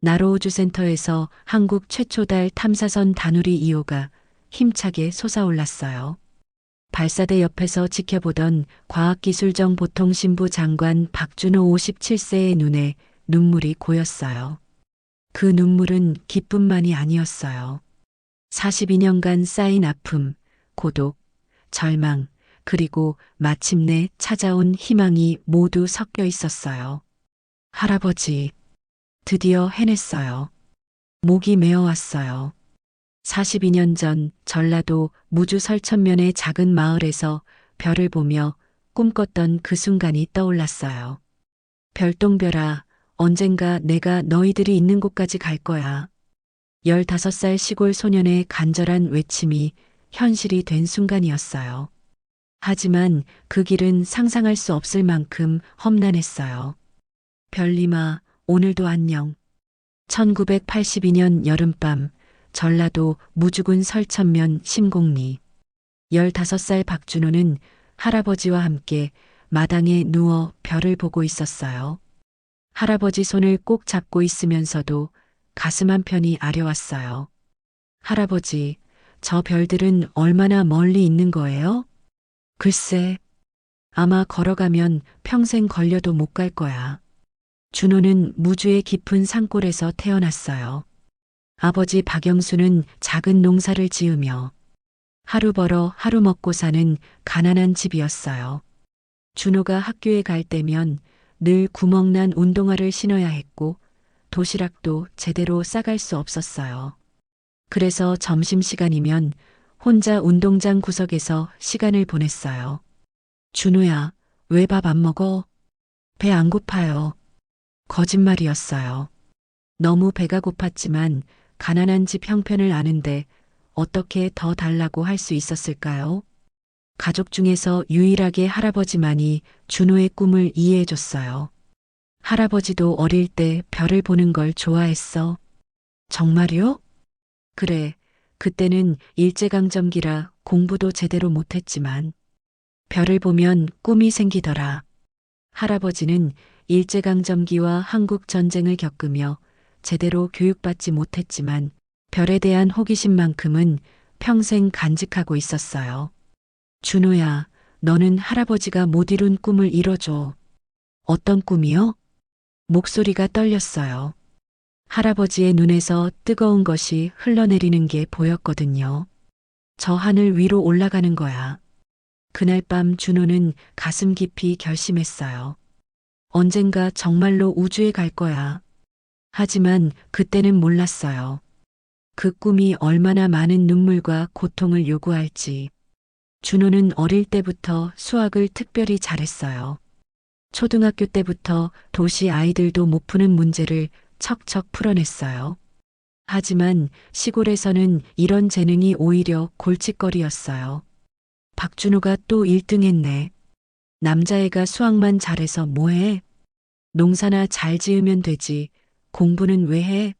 나로우주센터에서 한국 최초 달 탐사선 다누리 2호가 힘차게 솟아올랐어요. 발사대 옆에서 지켜보던 과학기술정보통신부 장관 박준호 57세의 눈에 눈물이 고였어요. 그 눈물은 기쁨만이 아니었어요. 42년간 쌓인 아픔, 고독, 절망, 그리고 마침내 찾아온 희망이 모두 섞여 있었어요. 할아버지, 드디어 해냈어요. 목이 메어왔어요. 42년 전 전라도 무주 설천면의 작은 마을에서 별을 보며 꿈꿨던 그 순간이 떠올랐어요. 별똥별아, 언젠가 내가 너희들이 있는 곳까지 갈 거야. 15살 시골 소년의 간절한 외침이 현실이 된 순간이었어요. 하지만 그 길은 상상할 수 없을 만큼 험난했어요. 별님아, 오늘도 안녕. 1982년 여름밤, 전라도 무주군 설천면 심곡리. 15살 박준호는 할아버지와 함께 마당에 누워 별을 보고 있었어요. 할아버지 손을 꼭 잡고 있으면서도 가슴 한편이 아려왔어요. 할아버지, 저 별들은 얼마나 멀리 있는 거예요? 글쎄, 아마 걸어가면 평생 걸려도 못 갈 거야. 준호는 무주의 깊은 산골에서 태어났어요. 아버지 박영수는 작은 농사를 지으며 하루 벌어 하루 먹고 사는 가난한 집이었어요. 준호가 학교에 갈 때면 늘 구멍난 운동화를 신어야 했고 도시락도 제대로 싸갈 수 없었어요. 그래서 점심시간이면 혼자 운동장 구석에서 시간을 보냈어요. 준호야, 왜 밥 안 먹어? 배 안 고파요. 거짓말이었어요. 너무 배가 고팠지만 가난한 집 형편을 아는데 어떻게 더 달라고 할 수 있었을까요? 가족 중에서 유일하게 할아버지만이 준호의 꿈을 이해해줬어요. 할아버지도 어릴 때 별을 보는 걸 좋아했어. 정말요? 그래, 그때는 일제강점기라 공부도 제대로 못했지만 별을 보면 꿈이 생기더라. 할아버지는 일제강점기와 한국전쟁을 겪으며 제대로 교육받지 못했지만 별에 대한 호기심만큼은 평생 간직하고 있었어요. 준호야, 너는 할아버지가 못 이룬 꿈을 이뤄줘. 어떤 꿈이요? 목소리가 떨렸어요. 할아버지의 눈에서 뜨거운 것이 흘러내리는 게 보였거든요. 저 하늘 위로 올라가는 거야. 그날 밤 준호는 가슴 깊이 결심했어요. 언젠가 정말로 우주에 갈 거야. 하지만 그때는 몰랐어요. 그 꿈이 얼마나 많은 눈물과 고통을 요구할지. 준호는 어릴 때부터 수학을 특별히 잘했어요. 초등학교 때부터 도시 아이들도 못 푸는 문제를 척척 풀어냈어요. 하지만 시골에서는 이런 재능이 오히려 골칫거리였어요. 박준호가 또 1등 했네. 남자애가 수학만 잘해서 뭐해? 농사나 잘 지으면 되지. 공부는 왜 해?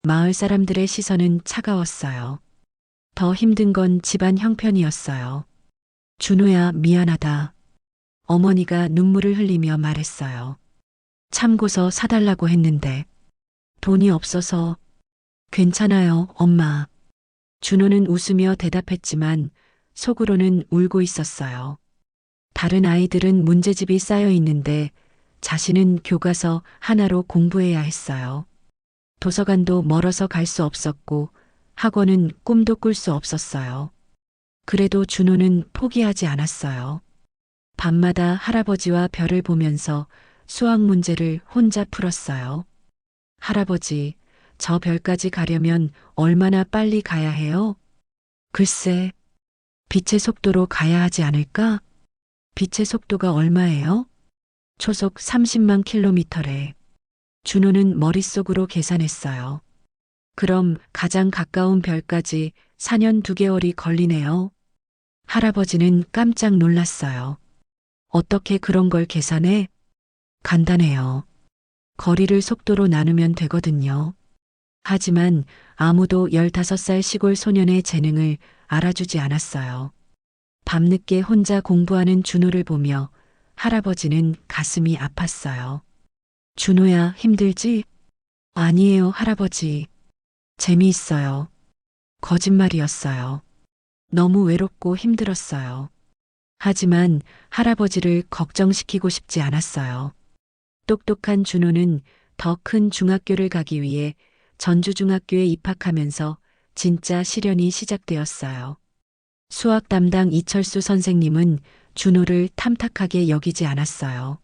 마을 사람들의 시선은 차가웠어요. 더 힘든 건 집안 형편이었어요. 준호야, 미안하다. 어머니가 눈물을 흘리며 말했어요. 참고서 사달라고 했는데 돈이 없어서. 괜찮아요, 엄마. 준호는 웃으며 대답했지만 속으로는 울고 있었어요. 다른 아이들은 문제집이 쌓여 있는데 자신은 교과서 하나로 공부해야 했어요. 도서관도 멀어서 갈 수 없었고 학원은 꿈도 꿀 수 없었어요. 그래도 준호는 포기하지 않았어요. 밤마다 할아버지와 별을 보면서 수학 문제를 혼자 풀었어요. 할아버지, 저 별까지 가려면 얼마나 빨리 가야 해요? 글쎄, 빛의 속도로 가야 하지 않을까? 빛의 속도가 얼마예요? 초속 30만 킬로미터래. 준호는 머릿속으로 계산했어요. 그럼 가장 가까운 별까지 4년 2개월이 걸리네요. 할아버지는 깜짝 놀랐어요. 어떻게 그런 걸 계산해? 간단해요. 거리를 속도로 나누면 되거든요. 하지만 아무도 15살 시골 소년의 재능을 알아주지 않았어요. 밤늦게 혼자 공부하는 준호를 보며 할아버지는 가슴이 아팠어요. 준호야, 힘들지? 아니에요, 할아버지. 재미있어요. 거짓말이었어요. 너무 외롭고 힘들었어요. 하지만 할아버지를 걱정시키고 싶지 않았어요. 똑똑한 준호는 더 큰 중학교를 가기 위해 전주중학교에 입학하면서 진짜 시련이 시작되었어요. 수학 담당 이철수 선생님은 준호를 탐탁하게 여기지 않았어요.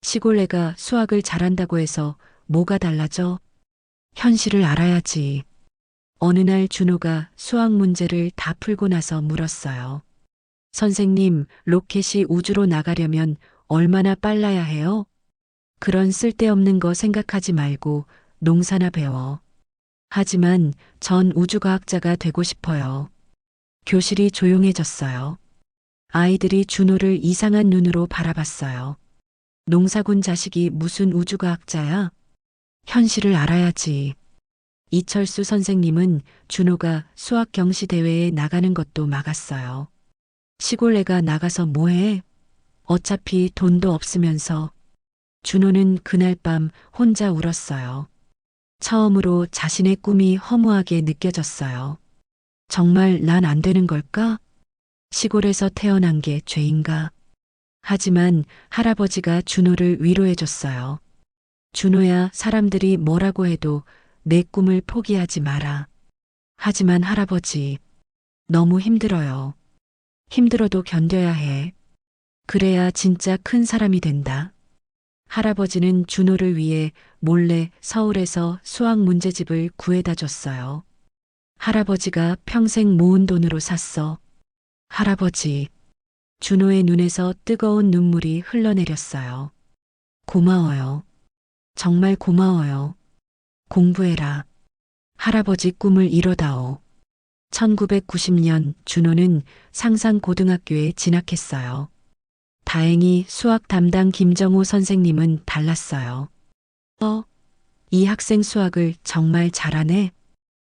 시골 애가 수학을 잘한다고 해서 뭐가 달라져? 현실을 알아야지. 어느 날 준호가 수학 문제를 다 풀고 나서 물었어요. 선생님, 로켓이 우주로 나가려면 얼마나 빨라야 해요? 그런 쓸데없는 거 생각하지 말고 농사나 배워. 하지만 전 우주과학자가 되고 싶어요. 교실이 조용해졌어요. 아이들이 준호를 이상한 눈으로 바라봤어요. 농사군 자식이 무슨 우주과학자야? 현실을 알아야지. 이철수 선생님은 준호가 수학 경시 대회에 나가는 것도 막았어요. 시골 애가 나가서 뭐해? 어차피 돈도 없으면서. 준호는 그날 밤 혼자 울었어요. 처음으로 자신의 꿈이 허무하게 느껴졌어요. 정말 난 안 되는 걸까? 시골에서 태어난 게 죄인가? 하지만 할아버지가 준호를 위로해줬어요. 준호야, 사람들이 뭐라고 해도 내 꿈을 포기하지 마라. 하지만 할아버지, 너무 힘들어요. 힘들어도 견뎌야 해. 그래야 진짜 큰 사람이 된다. 할아버지는 준호를 위해 몰래 서울에서 수학 문제집을 구해다 줬어요. 할아버지가 평생 모은 돈으로 샀어. 할아버지, 준호의 눈에서 뜨거운 눈물이 흘러내렸어요. 고마워요. 정말 고마워요. 공부해라. 할아버지 꿈을 이뤄다오. 1990년 준호는 상상고등학교에 진학했어요. 다행히 수학 담당 김정호 선생님은 달랐어요. 이 학생 수학을 정말 잘하네.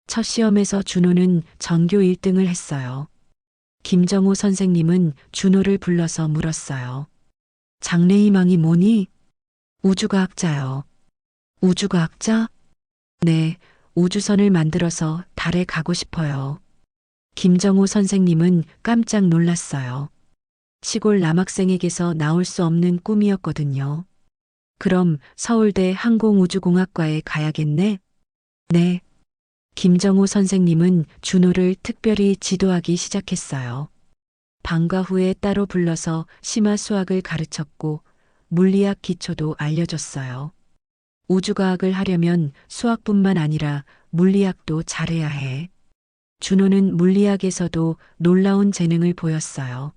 첫 시험에서 준호는 전교 1등을 했어요. 김정호 선생님은 준호를 불러서 물었어요. 장래희망이 뭐니? 우주과학자요. 우주과학자? 네, 우주선을 만들어서 달에 가고 싶어요. 김정호 선생님은 깜짝 놀랐어요. 시골 남학생에게서 나올 수 없는 꿈이었거든요. 그럼 서울대 항공우주공학과에 가야겠네? 네. 김정호 선생님은 준호를 특별히 지도하기 시작했어요. 방과 후에 따로 불러서 심화 수학을 가르쳤고 물리학 기초도 알려줬어요. 우주과학을 하려면 수학뿐만 아니라 물리학도 잘해야 해. 준호는 물리학에서도 놀라운 재능을 보였어요.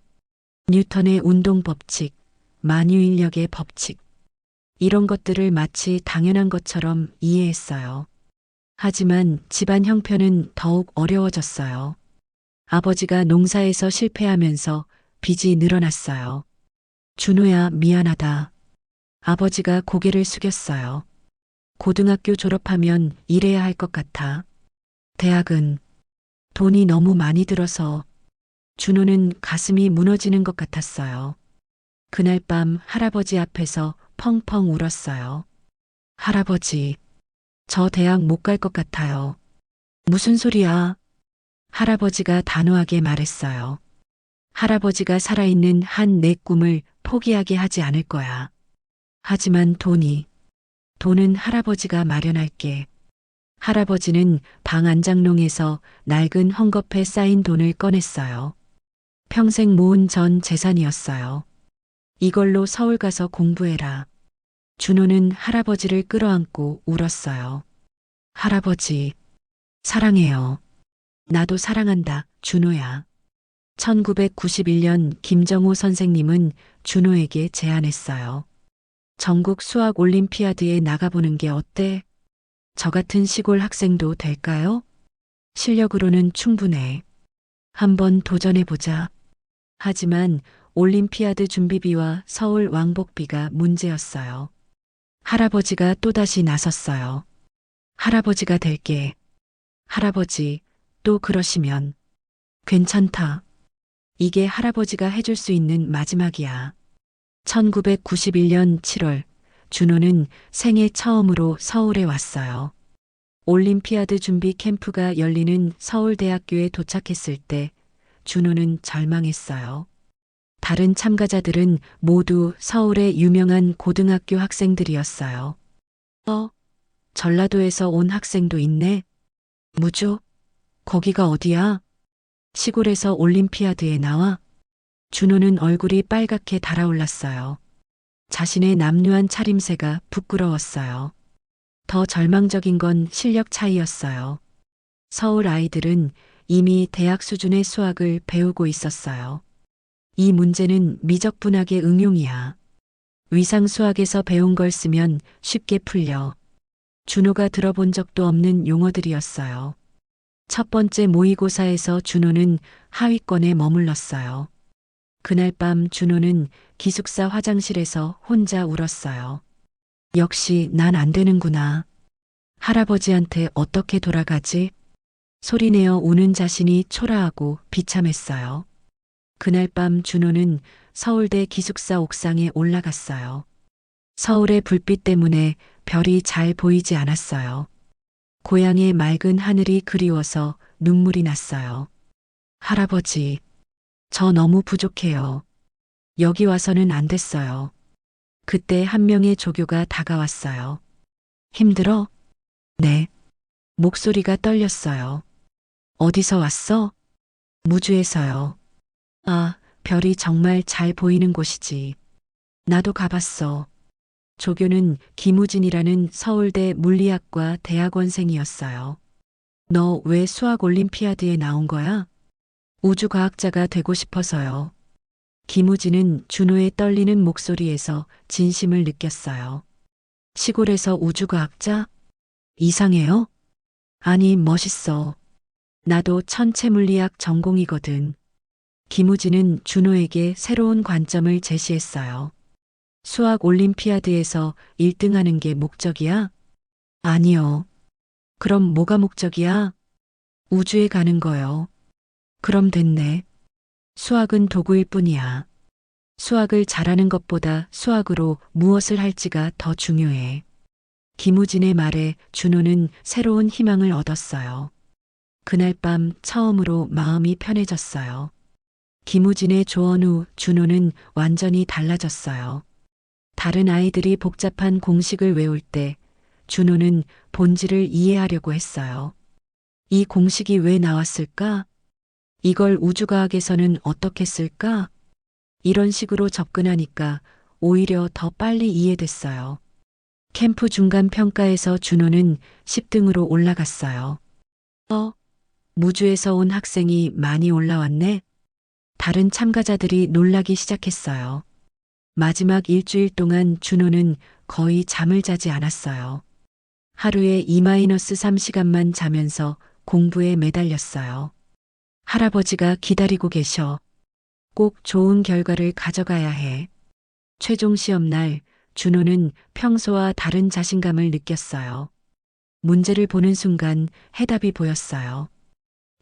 뉴턴의 운동 법칙, 만유인력의 법칙, 이런 것들을 마치 당연한 것처럼 이해했어요. 하지만 집안 형편은 더욱 어려워졌어요. 아버지가 농사에서 실패하면서 빚이 늘어났어요. 준호야, 미안하다. 아버지가 고개를 숙였어요. 고등학교 졸업하면 일해야 할 것 같아. 대학은 돈이 너무 많이 들어서. 준호는 가슴이 무너지는 것 같았어요. 그날 밤 할아버지 앞에서 펑펑 울었어요. 할아버지, 저 대학 못 갈 것 같아요. 무슨 소리야? 할아버지가 단호하게 말했어요. 할아버지가 살아있는 한 내 꿈을 포기하게 하지 않을 거야. 하지만 돈은 할아버지가 마련할게. 할아버지는 방 안장롱에서 낡은 헝겊에 쌓인 돈을 꺼냈어요. 평생 모은 전 재산이었어요. 이걸로 서울 가서 공부해라. 준호는 할아버지를 끌어안고 울었어요. 할아버지, 사랑해요. 나도 사랑한다, 준호야. 1991년 김정호 선생님은 준호에게 제안했어요. 전국 수학 올림피아드에 나가보는 게 어때? 저 같은 시골 학생도 될까요? 실력으로는 충분해. 한번 도전해보자. 하지만 올림피아드 준비비와 서울 왕복비가 문제였어요. 할아버지가 또다시 나섰어요. 할아버지가 될게. 할아버지, 또 그러시면. 괜찮다. 이게 할아버지가 해줄 수 있는 마지막이야. 1991년 7월 준호는 생애 처음으로 서울에 왔어요. 올림피아드 준비 캠프가 열리는 서울대학교에 도착했을 때 준호는 절망했어요. 다른 참가자들은 모두 서울의 유명한 고등학교 학생들이었어요. 전라도에서 온 학생도 있네. 무조? 거기가 어디야? 시골에서 올림피아드에 나와? 준호는 얼굴이 빨갛게 달아올랐어요. 자신의 남루한 차림새가 부끄러웠어요. 더 절망적인 건 실력 차이였어요. 서울 아이들은 이미 대학 수준의 수학을 배우고 있었어요. 이 문제는 미적분학의 응용이야. 위상 수학에서 배운 걸 쓰면 쉽게 풀려. 준호가 들어본 적도 없는 용어들이었어요. 첫 번째 모의고사에서 준호는 하위권에 머물렀어요. 그날 밤 준호는 기숙사 화장실에서 혼자 울었어요. 역시 난 안 되는구나. 할아버지한테 어떻게 돌아가지? 소리내어 우는 자신이 초라하고 비참했어요. 그날 밤 준호는 서울대 기숙사 옥상에 올라갔어요. 서울의 불빛 때문에 별이 잘 보이지 않았어요. 고향의 맑은 하늘이 그리워서 눈물이 났어요. 할아버지, 저 너무 부족해요. 여기 와서는 안 됐어요. 그때 한 명의 조교가 다가왔어요. 힘들어? 네. 목소리가 떨렸어요. 어디서 왔어? 무주에서요. 아, 별이 정말 잘 보이는 곳이지. 나도 가봤어. 조교는 김우진이라는 서울대 물리학과 대학원생이었어요. 너 왜 수학 올림피아드에 나온 거야? 우주과학자가 되고 싶어서요. 김우진은 준호의 떨리는 목소리에서 진심을 느꼈어요. 시골에서 우주과학자? 이상해요? 아니, 멋있어. 나도 천체물리학 전공이거든. 김우진은 준호에게 새로운 관점을 제시했어요. 수학 올림피아드에서 1등하는 게 목적이야? 아니요. 그럼 뭐가 목적이야? 우주에 가는 거요. 그럼 됐네. 수학은 도구일 뿐이야. 수학을 잘하는 것보다 수학으로 무엇을 할지가 더 중요해. 김우진의 말에 준호는 새로운 희망을 얻었어요. 그날 밤 처음으로 마음이 편해졌어요. 김우진의 조언 후 준호는 완전히 달라졌어요. 다른 아이들이 복잡한 공식을 외울 때 준호는 본질을 이해하려고 했어요. 이 공식이 왜 나왔을까? 이걸 우주과학에서는 어떻게 쓸까? 이런 식으로 접근하니까 오히려 더 빨리 이해됐어요. 캠프 중간 평가에서 준호는 10등으로 올라갔어요. 무주에서 온 학생이 많이 올라왔네? 다른 참가자들이 놀라기 시작했어요. 마지막 일주일 동안 준호는 거의 잠을 자지 않았어요. 하루에 2-3시간만 자면서 공부에 매달렸어요. 할아버지가 기다리고 계셔. 꼭 좋은 결과를 가져가야 해. 최종 시험 날 준호는 평소와 다른 자신감을 느꼈어요. 문제를 보는 순간 해답이 보였어요.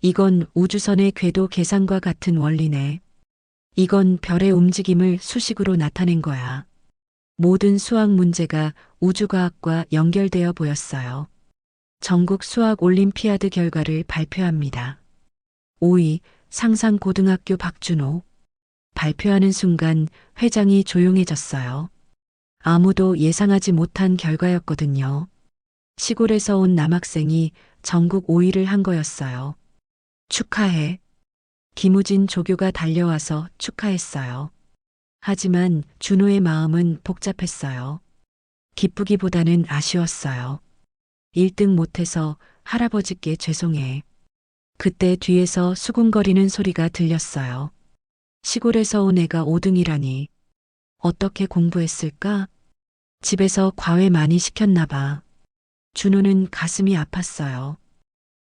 이건 우주선의 궤도 계산과 같은 원리네. 이건 별의 움직임을 수식으로 나타낸 거야. 모든 수학 문제가 우주과학과 연결되어 보였어요. 전국 수학 올림피아드 결과를 발표합니다. 5위 상상고등학교 박준호. 발표하는 순간 회장이 조용해졌어요. 아무도 예상하지 못한 결과였거든요. 시골에서 온 남학생이 전국 5위를 한 거였어요. 축하해. 김우진 조교가 달려와서 축하했어요. 하지만 준호의 마음은 복잡했어요. 기쁘기보다는 아쉬웠어요. 1등 못해서 할아버지께 죄송해. 그때 뒤에서 수군거리는 소리가 들렸어요. 시골에서 온 애가 5등이라니. 어떻게 공부했을까? 집에서 과외 많이 시켰나 봐. 준호는 가슴이 아팠어요.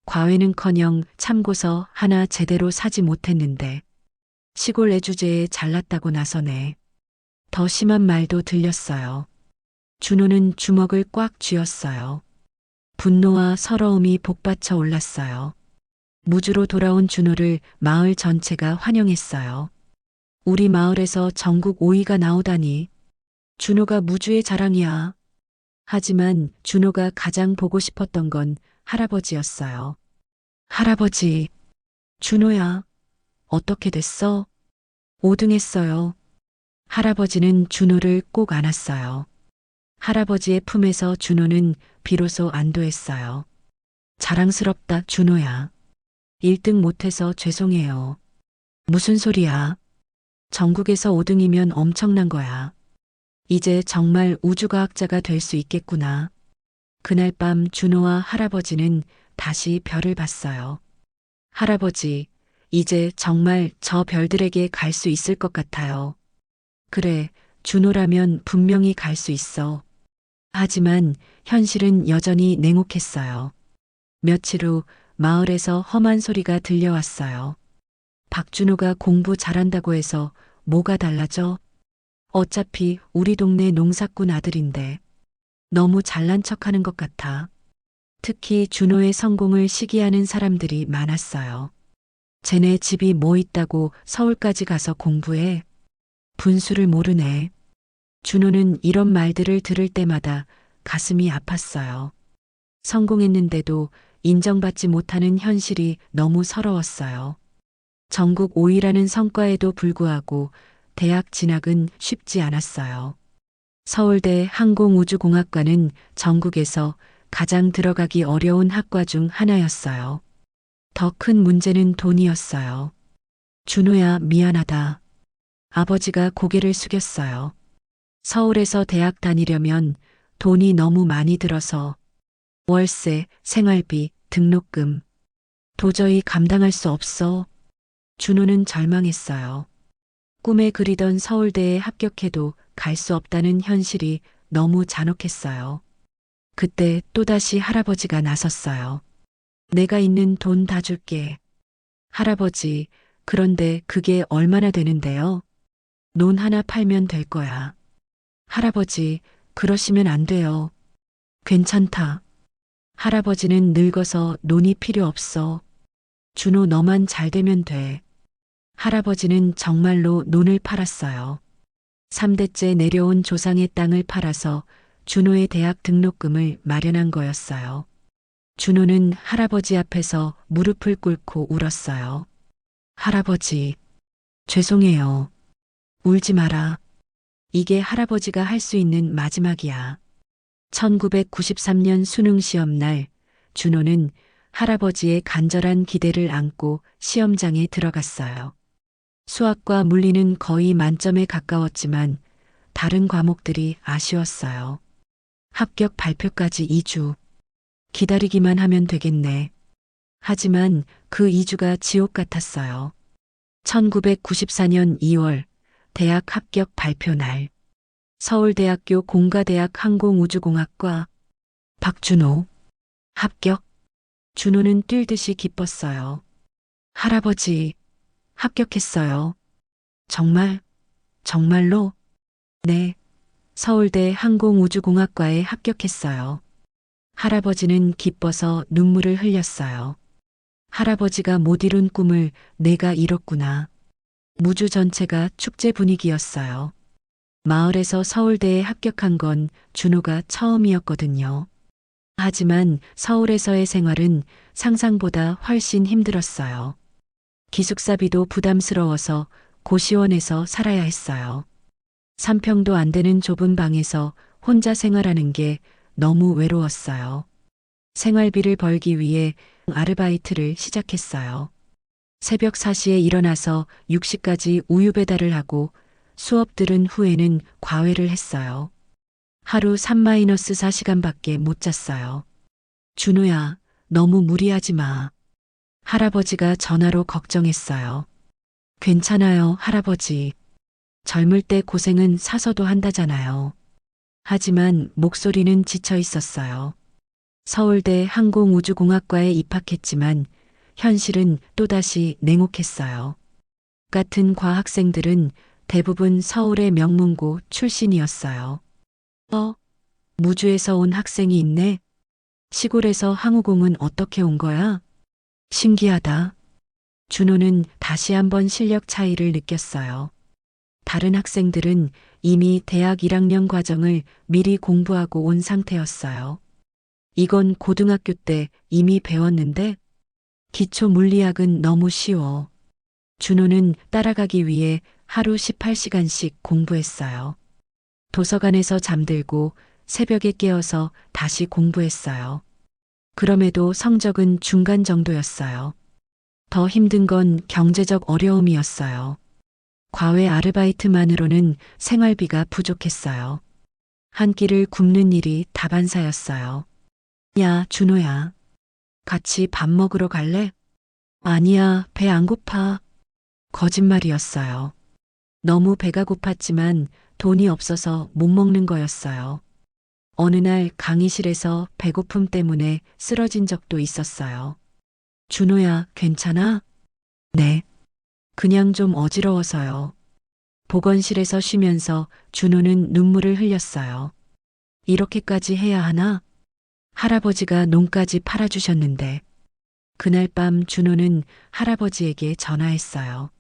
과외는커녕 참고서 하나 제대로 사지 못했는데 시골 애주제에 잘났다고 나서네. 더 심한 말도 들렸어요. 준호는 주먹을 꽉 쥐었어요. 분노와 서러움이 복받쳐 올랐어요. 무주로 돌아온 준호를 마을 전체가 환영했어요. 우리 마을에서 전국 5위가 나오다니. 준호가 무주의 자랑이야. 하지만 준호가 가장 보고 싶었던 건 할아버지였어요. 할아버지, 준호야, 어떻게 됐어? 5등했어요. 할아버지는 준호를 꼭 안았어요. 할아버지의 품에서 준호는 비로소 안도했어요. 자랑스럽다, 준호야. 1등 못해서 죄송해요. 무슨 소리야? 전국에서 5등이면 엄청난 거야. 이제 정말 우주과학자가 될 수 있겠구나. 그날 밤 준호와 할아버지는 다시 별을 봤어요. 할아버지, 이제 정말 저 별들에게 갈 수 있을 것 같아요. 그래, 준호라면 분명히 갈 수 있어. 하지만 현실은 여전히 냉혹했어요. 며칠 후 마을에서 험한 소리가 들려왔어요. 박준호가 공부 잘한다고 해서 뭐가 달라져? 어차피 우리 동네 농사꾼 아들인데 너무 잘난 척하는 것 같아. 특히 준호의 성공을 시기하는 사람들이 많았어요. 쟤네 집이 뭐 있다고 서울까지 가서 공부해? 분수를 모르네. 준호는 이런 말들을 들을 때마다 가슴이 아팠어요. 성공했는데도 인정받지 못하는 현실이 너무 서러웠어요. 전국 5위라는 성과에도 불구하고 대학 진학은 쉽지 않았어요. 서울대 항공우주공학과는 전국에서 가장 들어가기 어려운 학과 중 하나였어요. 더 큰 문제는 돈이었어요. 준호야, 미안하다. 아버지가 고개를 숙였어요. 서울에서 대학 다니려면 돈이 너무 많이 들어서 월세, 생활비, 등록금. 도저히 감당할 수 없어. 준호는 절망했어요. 꿈에 그리던 서울대에 합격해도 갈 수 없다는 현실이 너무 잔혹했어요. 그때 또다시 할아버지가 나섰어요. 내가 있는 돈 다 줄게. 할아버지, 그런데 그게 얼마나 되는데요? 논 하나 팔면 될 거야. 할아버지, 그러시면 안 돼요. 괜찮다. 할아버지는 늙어서 논이 필요 없어. 준호 너만 잘 되면 돼. 할아버지는 정말로 논을 팔았어요. 3대째 내려온 조상의 땅을 팔아서 준호의 대학 등록금을 마련한 거였어요. 준호는 할아버지 앞에서 무릎을 꿇고 울었어요. 할아버지, 죄송해요. 울지 마라. 이게 할아버지가 할 수 있는 마지막이야. 1993년 수능 시험 날, 준호는 할아버지의 간절한 기대를 안고 시험장에 들어갔어요. 수학과 물리는 거의 만점에 가까웠지만 다른 과목들이 아쉬웠어요. 합격 발표까지 2주. 기다리기만 하면 되겠네. 하지만 그 2주가 지옥 같았어요. 1994년 2월 대학 합격 발표 날. 서울대학교 공가대학 항공우주공학과 박준호 합격. 준호는 뛸듯이 기뻤어요. 할아버지, 합격했어요. 정말, 정말로? 네, 서울대 항공우주공학과에 합격했어요. 할아버지는 기뻐서 눈물을 흘렸어요. 할아버지가 못 이룬 꿈을 내가 이뤘구나. 무주 전체가 축제 분위기였어요. 마을에서 서울대에 합격한 건 준호가 처음이었거든요. 하지만 서울에서의 생활은 상상보다 훨씬 힘들었어요. 기숙사비도 부담스러워서 고시원에서 살아야 했어요. 3평도 안 되는 좁은 방에서 혼자 생활하는 게 너무 외로웠어요. 생활비를 벌기 위해 아르바이트를 시작했어요. 새벽 4시에 일어나서 6시까지 우유 배달을 하고 수업 들은 후에는 과외를 했어요. 하루 3-4시간밖에 못 잤어요. 준호야, 너무 무리하지 마. 할아버지가 전화로 걱정했어요. 괜찮아요, 할아버지. 젊을 때 고생은 사서도 한다잖아요. 하지만 목소리는 지쳐 있었어요. 서울대 항공우주공학과에 입학했지만 현실은 또다시 냉혹했어요. 같은 과학생들은 대부분 서울의 명문고 출신이었어요. 무주에서 온 학생이 있네. 시골에서 항우공은 어떻게 온 거야? 신기하다. 준호는 다시 한번 실력 차이를 느꼈어요. 다른 학생들은 이미 대학 1학년 과정을 미리 공부하고 온 상태였어요. 이건 고등학교 때 이미 배웠는데 기초 물리학은 너무 쉬워. 준호는 따라가기 위해 하루 18시간씩 공부했어요. 도서관에서 잠들고 새벽에 깨어서 다시 공부했어요. 그럼에도 성적은 중간 정도였어요. 더 힘든 건 경제적 어려움이었어요. 과외 아르바이트만으로는 생활비가 부족했어요. 한 끼를 굶는 일이 다반사였어요. 야, 준호야. 같이 밥 먹으러 갈래? 아니야, 배 안 고파. 거짓말이었어요. 너무 배가 고팠지만 돈이 없어서 못 먹는 거였어요. 어느 날 강의실에서 배고픔 때문에 쓰러진 적도 있었어요. 준호야, 괜찮아? 네. 그냥 좀 어지러워서요. 보건실에서 쉬면서 준호는 눈물을 흘렸어요. 이렇게까지 해야 하나? 할아버지가 농까지 팔아주셨는데. 그날 밤 준호는 할아버지에게 전화했어요.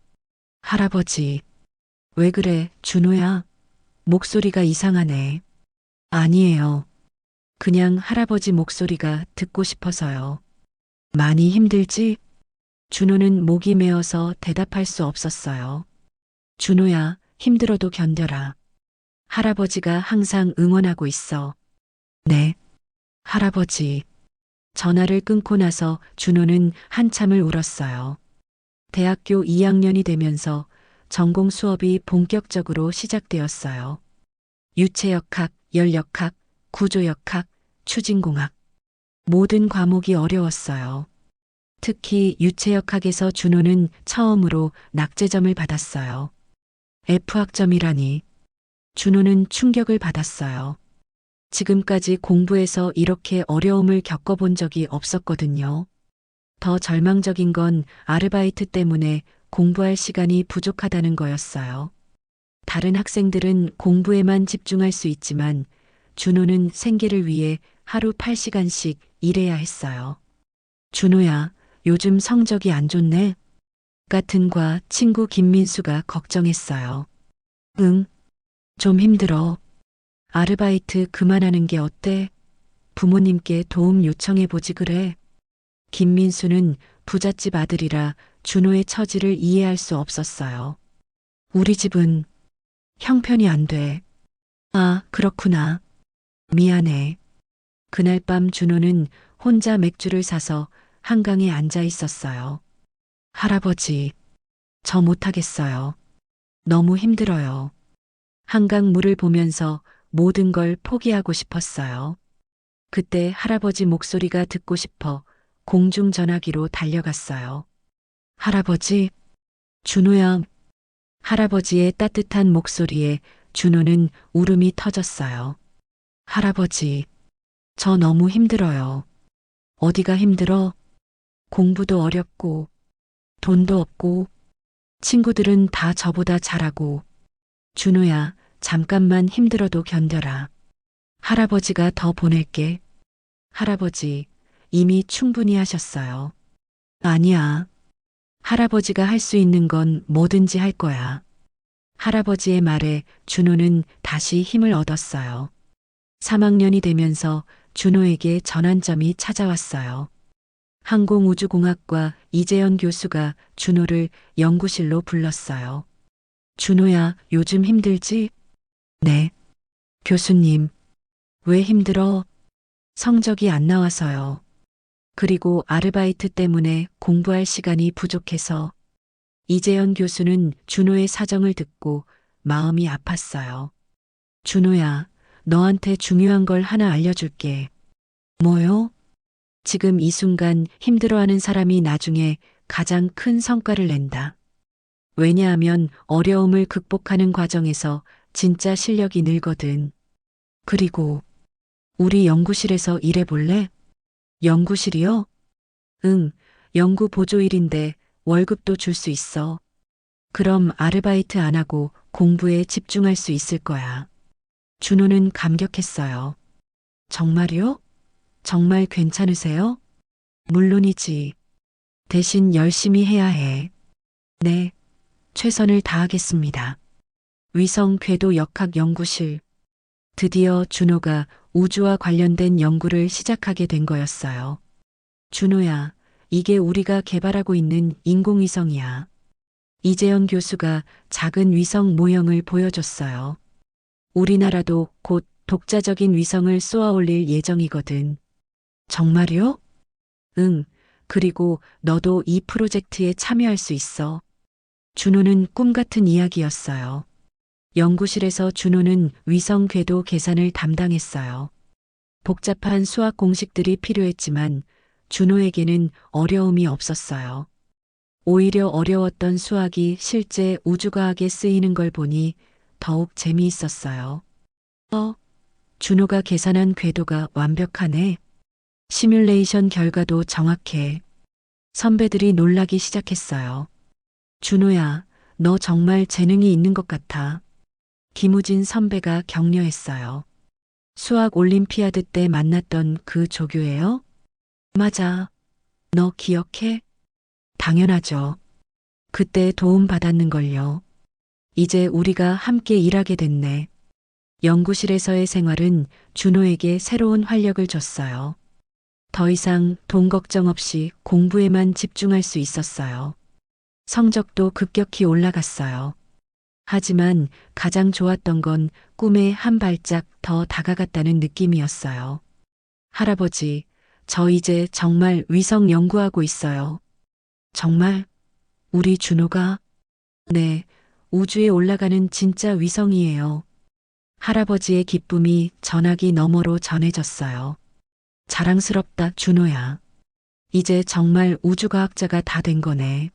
할아버지, 왜 그래, 준호야? 목소리가 이상하네. 아니에요. 그냥 할아버지 목소리가 듣고 싶어서요. 많이 힘들지? 준호는 목이 메어서 대답할 수 없었어요. 준호야, 힘들어도 견뎌라. 할아버지가 항상 응원하고 있어. 네. 할아버지. 전화를 끊고 나서 준호는 한참을 울었어요. 대학교 2학년이 되면서 전공 수업이 본격적으로 시작되었어요. 유체역학, 열역학, 구조역학, 추진공학. 모든 과목이 어려웠어요. 특히 유체역학에서 준호는 처음으로 낙제점을 받았어요. F학점이라니. 준호는 충격을 받았어요. 지금까지 공부에서 이렇게 어려움을 겪어본 적이 없었거든요. 더 절망적인 건 아르바이트 때문에 공부할 시간이 부족하다는 거였어요. 다른 학생들은 공부에만 집중할 수 있지만 준호는 생계를 위해 하루 8시간씩 일해야 했어요. 준호야, 요즘 성적이 안 좋네? 같은 과 친구 김민수가 걱정했어요. 응, 좀 힘들어. 아르바이트 그만하는 게 어때? 부모님께 도움 요청해보지 그래. 김민수는 부잣집 아들이라 준호의 처지를 이해할 수 없었어요. 우리 집은 형편이 안 돼. 아, 그렇구나. 미안해. 그날 밤 준호는 혼자 맥주를 사서 한강에 앉아 있었어요. 할아버지, 저 못하겠어요. 너무 힘들어요. 한강 물을 보면서 모든 걸 포기하고 싶었어요. 그때 할아버지 목소리가 듣고 싶어 공중전화기로 달려갔어요. 할아버지, 준호야. 할아버지의 따뜻한 목소리에 준호는 울음이 터졌어요. 할아버지, 저 너무 힘들어요. 어디가 힘들어? 공부도 어렵고, 돈도 없고, 친구들은 다 저보다 잘하고, 준호야, 잠깐만 힘들어도 견뎌라. 할아버지가 더 보낼게. 할아버지, 이미 충분히 하셨어요. 아니야. 할아버지가 할 수 있는 건 뭐든지 할 거야. 할아버지의 말에 준호는 다시 힘을 얻었어요. 3학년이 되면서 준호에게 전환점이 찾아왔어요. 항공우주공학과 이재현 교수가 준호를 연구실로 불렀어요. 준호야, 요즘 힘들지? 네. 교수님, 왜 힘들어? 성적이 안 나와서요. 그리고 아르바이트 때문에 공부할 시간이 부족해서. 이재현 교수는 준호의 사정을 듣고 마음이 아팠어요. 준호야, 너한테 중요한 걸 하나 알려줄게. 뭐요? 지금 이 순간 힘들어하는 사람이 나중에 가장 큰 성과를 낸다. 왜냐하면 어려움을 극복하는 과정에서 진짜 실력이 늘거든. 그리고 우리 연구실에서 일해볼래? 연구실이요? 응, 연구 보조일인데 월급도 줄 수 있어. 그럼 아르바이트 안 하고 공부에 집중할 수 있을 거야. 준호는 감격했어요. 정말요? 정말 괜찮으세요? 물론이지. 대신 열심히 해야 해. 네, 최선을 다하겠습니다. 위성 궤도 역학 연구실. 드디어 준호가 우주와 관련된 연구를 시작하게 된 거였어요. 준호야, 이게 우리가 개발하고 있는 인공위성이야. 이재현 교수가 작은 위성 모형을 보여줬어요. 우리나라도 곧 독자적인 위성을 쏘아 올릴 예정이거든. 정말요? 응, 그리고 너도 이 프로젝트에 참여할 수 있어. 준호는 꿈 같은 이야기였어요. 연구실에서 준호는 위성 궤도 계산을 담당했어요. 복잡한 수학 공식들이 필요했지만 준호에게는 어려움이 없었어요. 오히려 어려웠던 수학이 실제 우주과학에 쓰이는 걸 보니 더욱 재미있었어요. 준호가 계산한 궤도가 완벽하네. 시뮬레이션 결과도 정확해. 선배들이 놀라기 시작했어요. 준호야, 너 정말 재능이 있는 것 같아. 김우진 선배가 격려했어요. 수학 올림피아드 때 만났던 그 조교예요? 맞아. 너 기억해? 당연하죠. 그때 도움 받았는걸요. 이제 우리가 함께 일하게 됐네. 연구실에서의 생활은 준호에게 새로운 활력을 줬어요. 더 이상 돈 걱정 없이 공부에만 집중할 수 있었어요. 성적도 급격히 올라갔어요. 하지만 가장 좋았던 건 꿈에 한 발짝 더 다가갔다는 느낌이었어요. 할아버지, 저 이제 정말 위성 연구하고 있어요. 정말? 우리 준호가? 네, 우주에 올라가는 진짜 위성이에요. 할아버지의 기쁨이 전화기 너머로 전해졌어요. 자랑스럽다, 준호야. 이제 정말 우주과학자가 다 된 거네.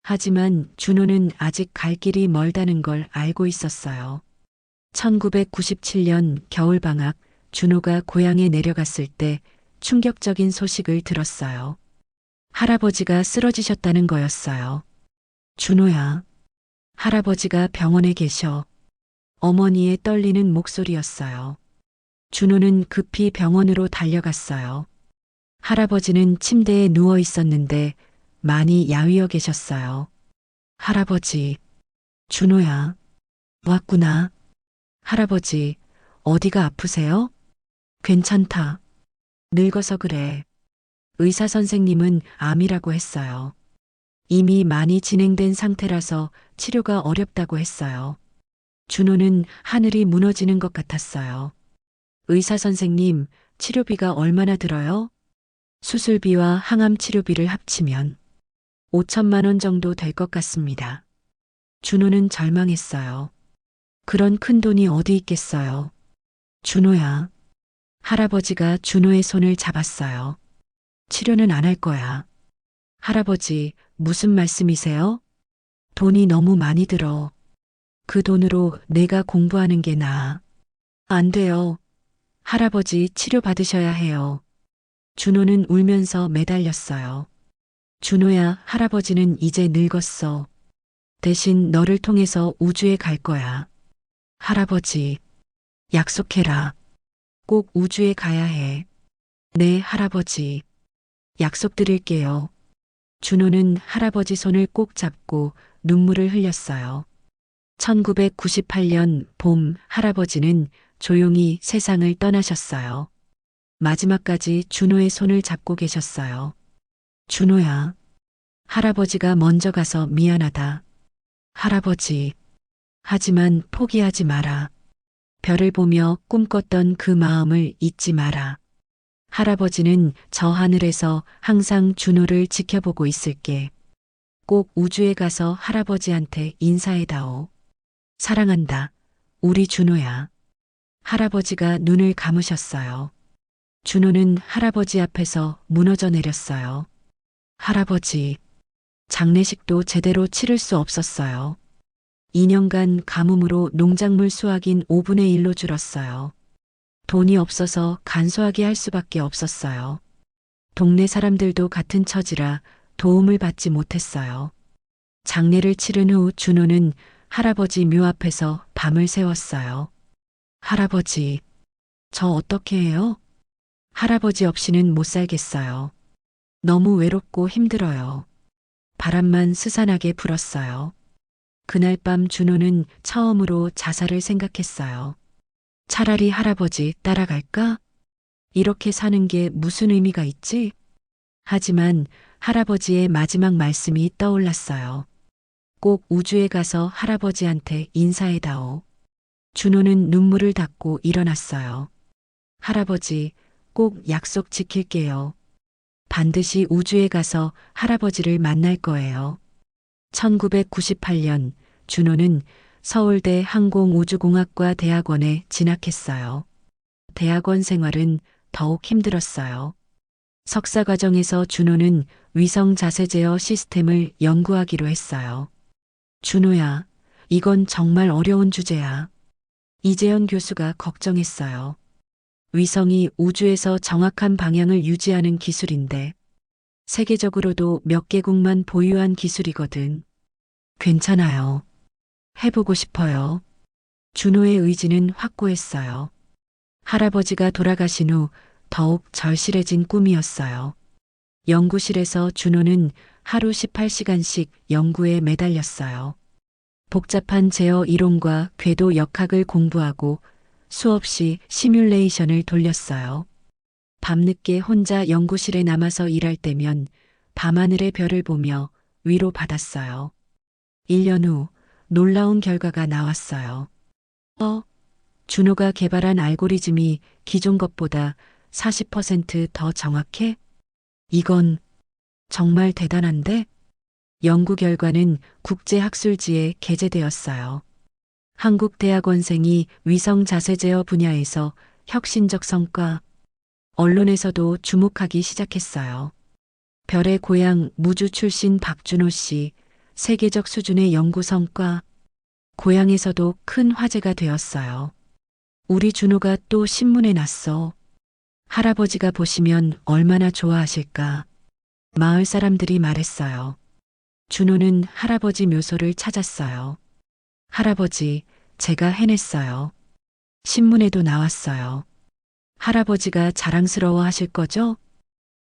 하지만 준호는 아직 갈 길이 멀다는 걸 알고 있었어요. 1997년 겨울방학, 준호가 고향에 내려갔을 때 충격적인 소식을 들었어요. 할아버지가 쓰러지셨다는 거였어요. 준호야, 할아버지가 병원에 계셔. 어머니의 떨리는 목소리였어요. 준호는 급히 병원으로 달려갔어요. 할아버지는 침대에 누워 있었는데 많이 야위어 계셨어요. 할아버지, 준호야, 왔구나. 할아버지, 어디가 아프세요? 괜찮다. 늙어서 그래. 의사 선생님은 암이라고 했어요. 이미 많이 진행된 상태라서 치료가 어렵다고 했어요. 준호는 하늘이 무너지는 것 같았어요. 의사 선생님, 치료비가 얼마나 들어요? 수술비와 항암 치료비를 합치면 5천만 원 정도 될 것 같습니다. 준호는 절망했어요. 그런 큰 돈이 어디 있겠어요. 준호야. 할아버지가 준호의 손을 잡았어요. 치료는 안 할 거야. 할아버지, 무슨 말씀이세요? 돈이 너무 많이 들어. 그 돈으로 내가 공부하는 게 나아. 안 돼요. 할아버지 치료 받으셔야 해요. 준호는 울면서 매달렸어요. 준호야, 할아버지는 이제 늙었어. 대신 너를 통해서 우주에 갈 거야. 할아버지, 약속해라. 꼭 우주에 가야 해. 네, 할아버지. 약속드릴게요. 준호는 할아버지 손을 꼭 잡고 눈물을 흘렸어요. 1998년 봄 할아버지는 조용히 세상을 떠나셨어요. 마지막까지 준호의 손을 잡고 계셨어요. 준호야. 할아버지가 먼저 가서 미안하다. 할아버지. 하지만 포기하지 마라. 별을 보며 꿈꿨던 그 마음을 잊지 마라. 할아버지는 저 하늘에서 항상 준호를 지켜보고 있을게. 꼭 우주에 가서 할아버지한테 인사해다오. 사랑한다. 우리 준호야. 할아버지가 눈을 감으셨어요. 준호는 할아버지 앞에서 무너져 내렸어요. 할아버지. 장례식도 제대로 치를 수 없었어요. 2년간 가뭄으로 농작물 수확인 5분의 1로 줄었어요. 돈이 없어서 간소하게 할 수밖에 없었어요. 동네 사람들도 같은 처지라 도움을 받지 못했어요. 장례를 치른 후 준호는 할아버지 묘 앞에서 밤을 새웠어요. 할아버지, 저 어떻게 해요? 할아버지 없이는 못 살겠어요. 너무 외롭고 힘들어요. 바람만 스산하게 불었어요. 그날 밤 준호는 처음으로 자살을 생각했어요. 차라리 할아버지 따라갈까? 이렇게 사는 게 무슨 의미가 있지? 하지만 할아버지의 마지막 말씀이 떠올랐어요. 꼭 우주에 가서 할아버지한테 인사해다오. 준호는 눈물을 닦고 일어났어요. 할아버지, 꼭 약속 지킬게요. 반드시 우주에 가서 할아버지를 만날 거예요. 1998년 준호는 서울대 항공우주공학과 대학원에 진학했어요. 대학원 생활은 더욱 힘들었어요. 석사 과정에서 준호는 위성 자세 제어 시스템을 연구하기로 했어요. 준호야, 이건 정말 어려운 주제야. 이재현 교수가 걱정했어요. 위성이 우주에서 정확한 방향을 유지하는 기술인데 세계적으로도 몇 개국만 보유한 기술이거든. 괜찮아요. 해보고 싶어요. 준호의 의지는 확고했어요. 할아버지가 돌아가신 후 더욱 절실해진 꿈이었어요. 연구실에서 준호는 하루 18시간씩 연구에 매달렸어요. 복잡한 제어 이론과 궤도 역학을 공부하고 수없이 시뮬레이션을 돌렸어요. 밤늦게 혼자 연구실에 남아서 일할 때면 밤하늘의 별을 보며 위로받았어요. 1년 후 놀라운 결과가 나왔어요. 준호가 개발한 알고리즘이 기존 것보다 40%더 정확해? 이건 정말 대단한데? 연구 결과는 국제학술지에 게재되었어요. 한국 대학원생이 위성 자세 제어 분야에서 혁신적 성과, 언론에서도 주목하기 시작했어요. 별의 고향 무주 출신 박준호 씨, 세계적 수준의 연구 성과, 고향에서도 큰 화제가 되었어요. 우리 준호가 또 신문에 났어. 할아버지가 보시면 얼마나 좋아하실까. 마을 사람들이 말했어요. 준호는 할아버지 묘소를 찾았어요. 할아버지, 제가 해냈어요. 신문에도 나왔어요. 할아버지가 자랑스러워 하실 거죠?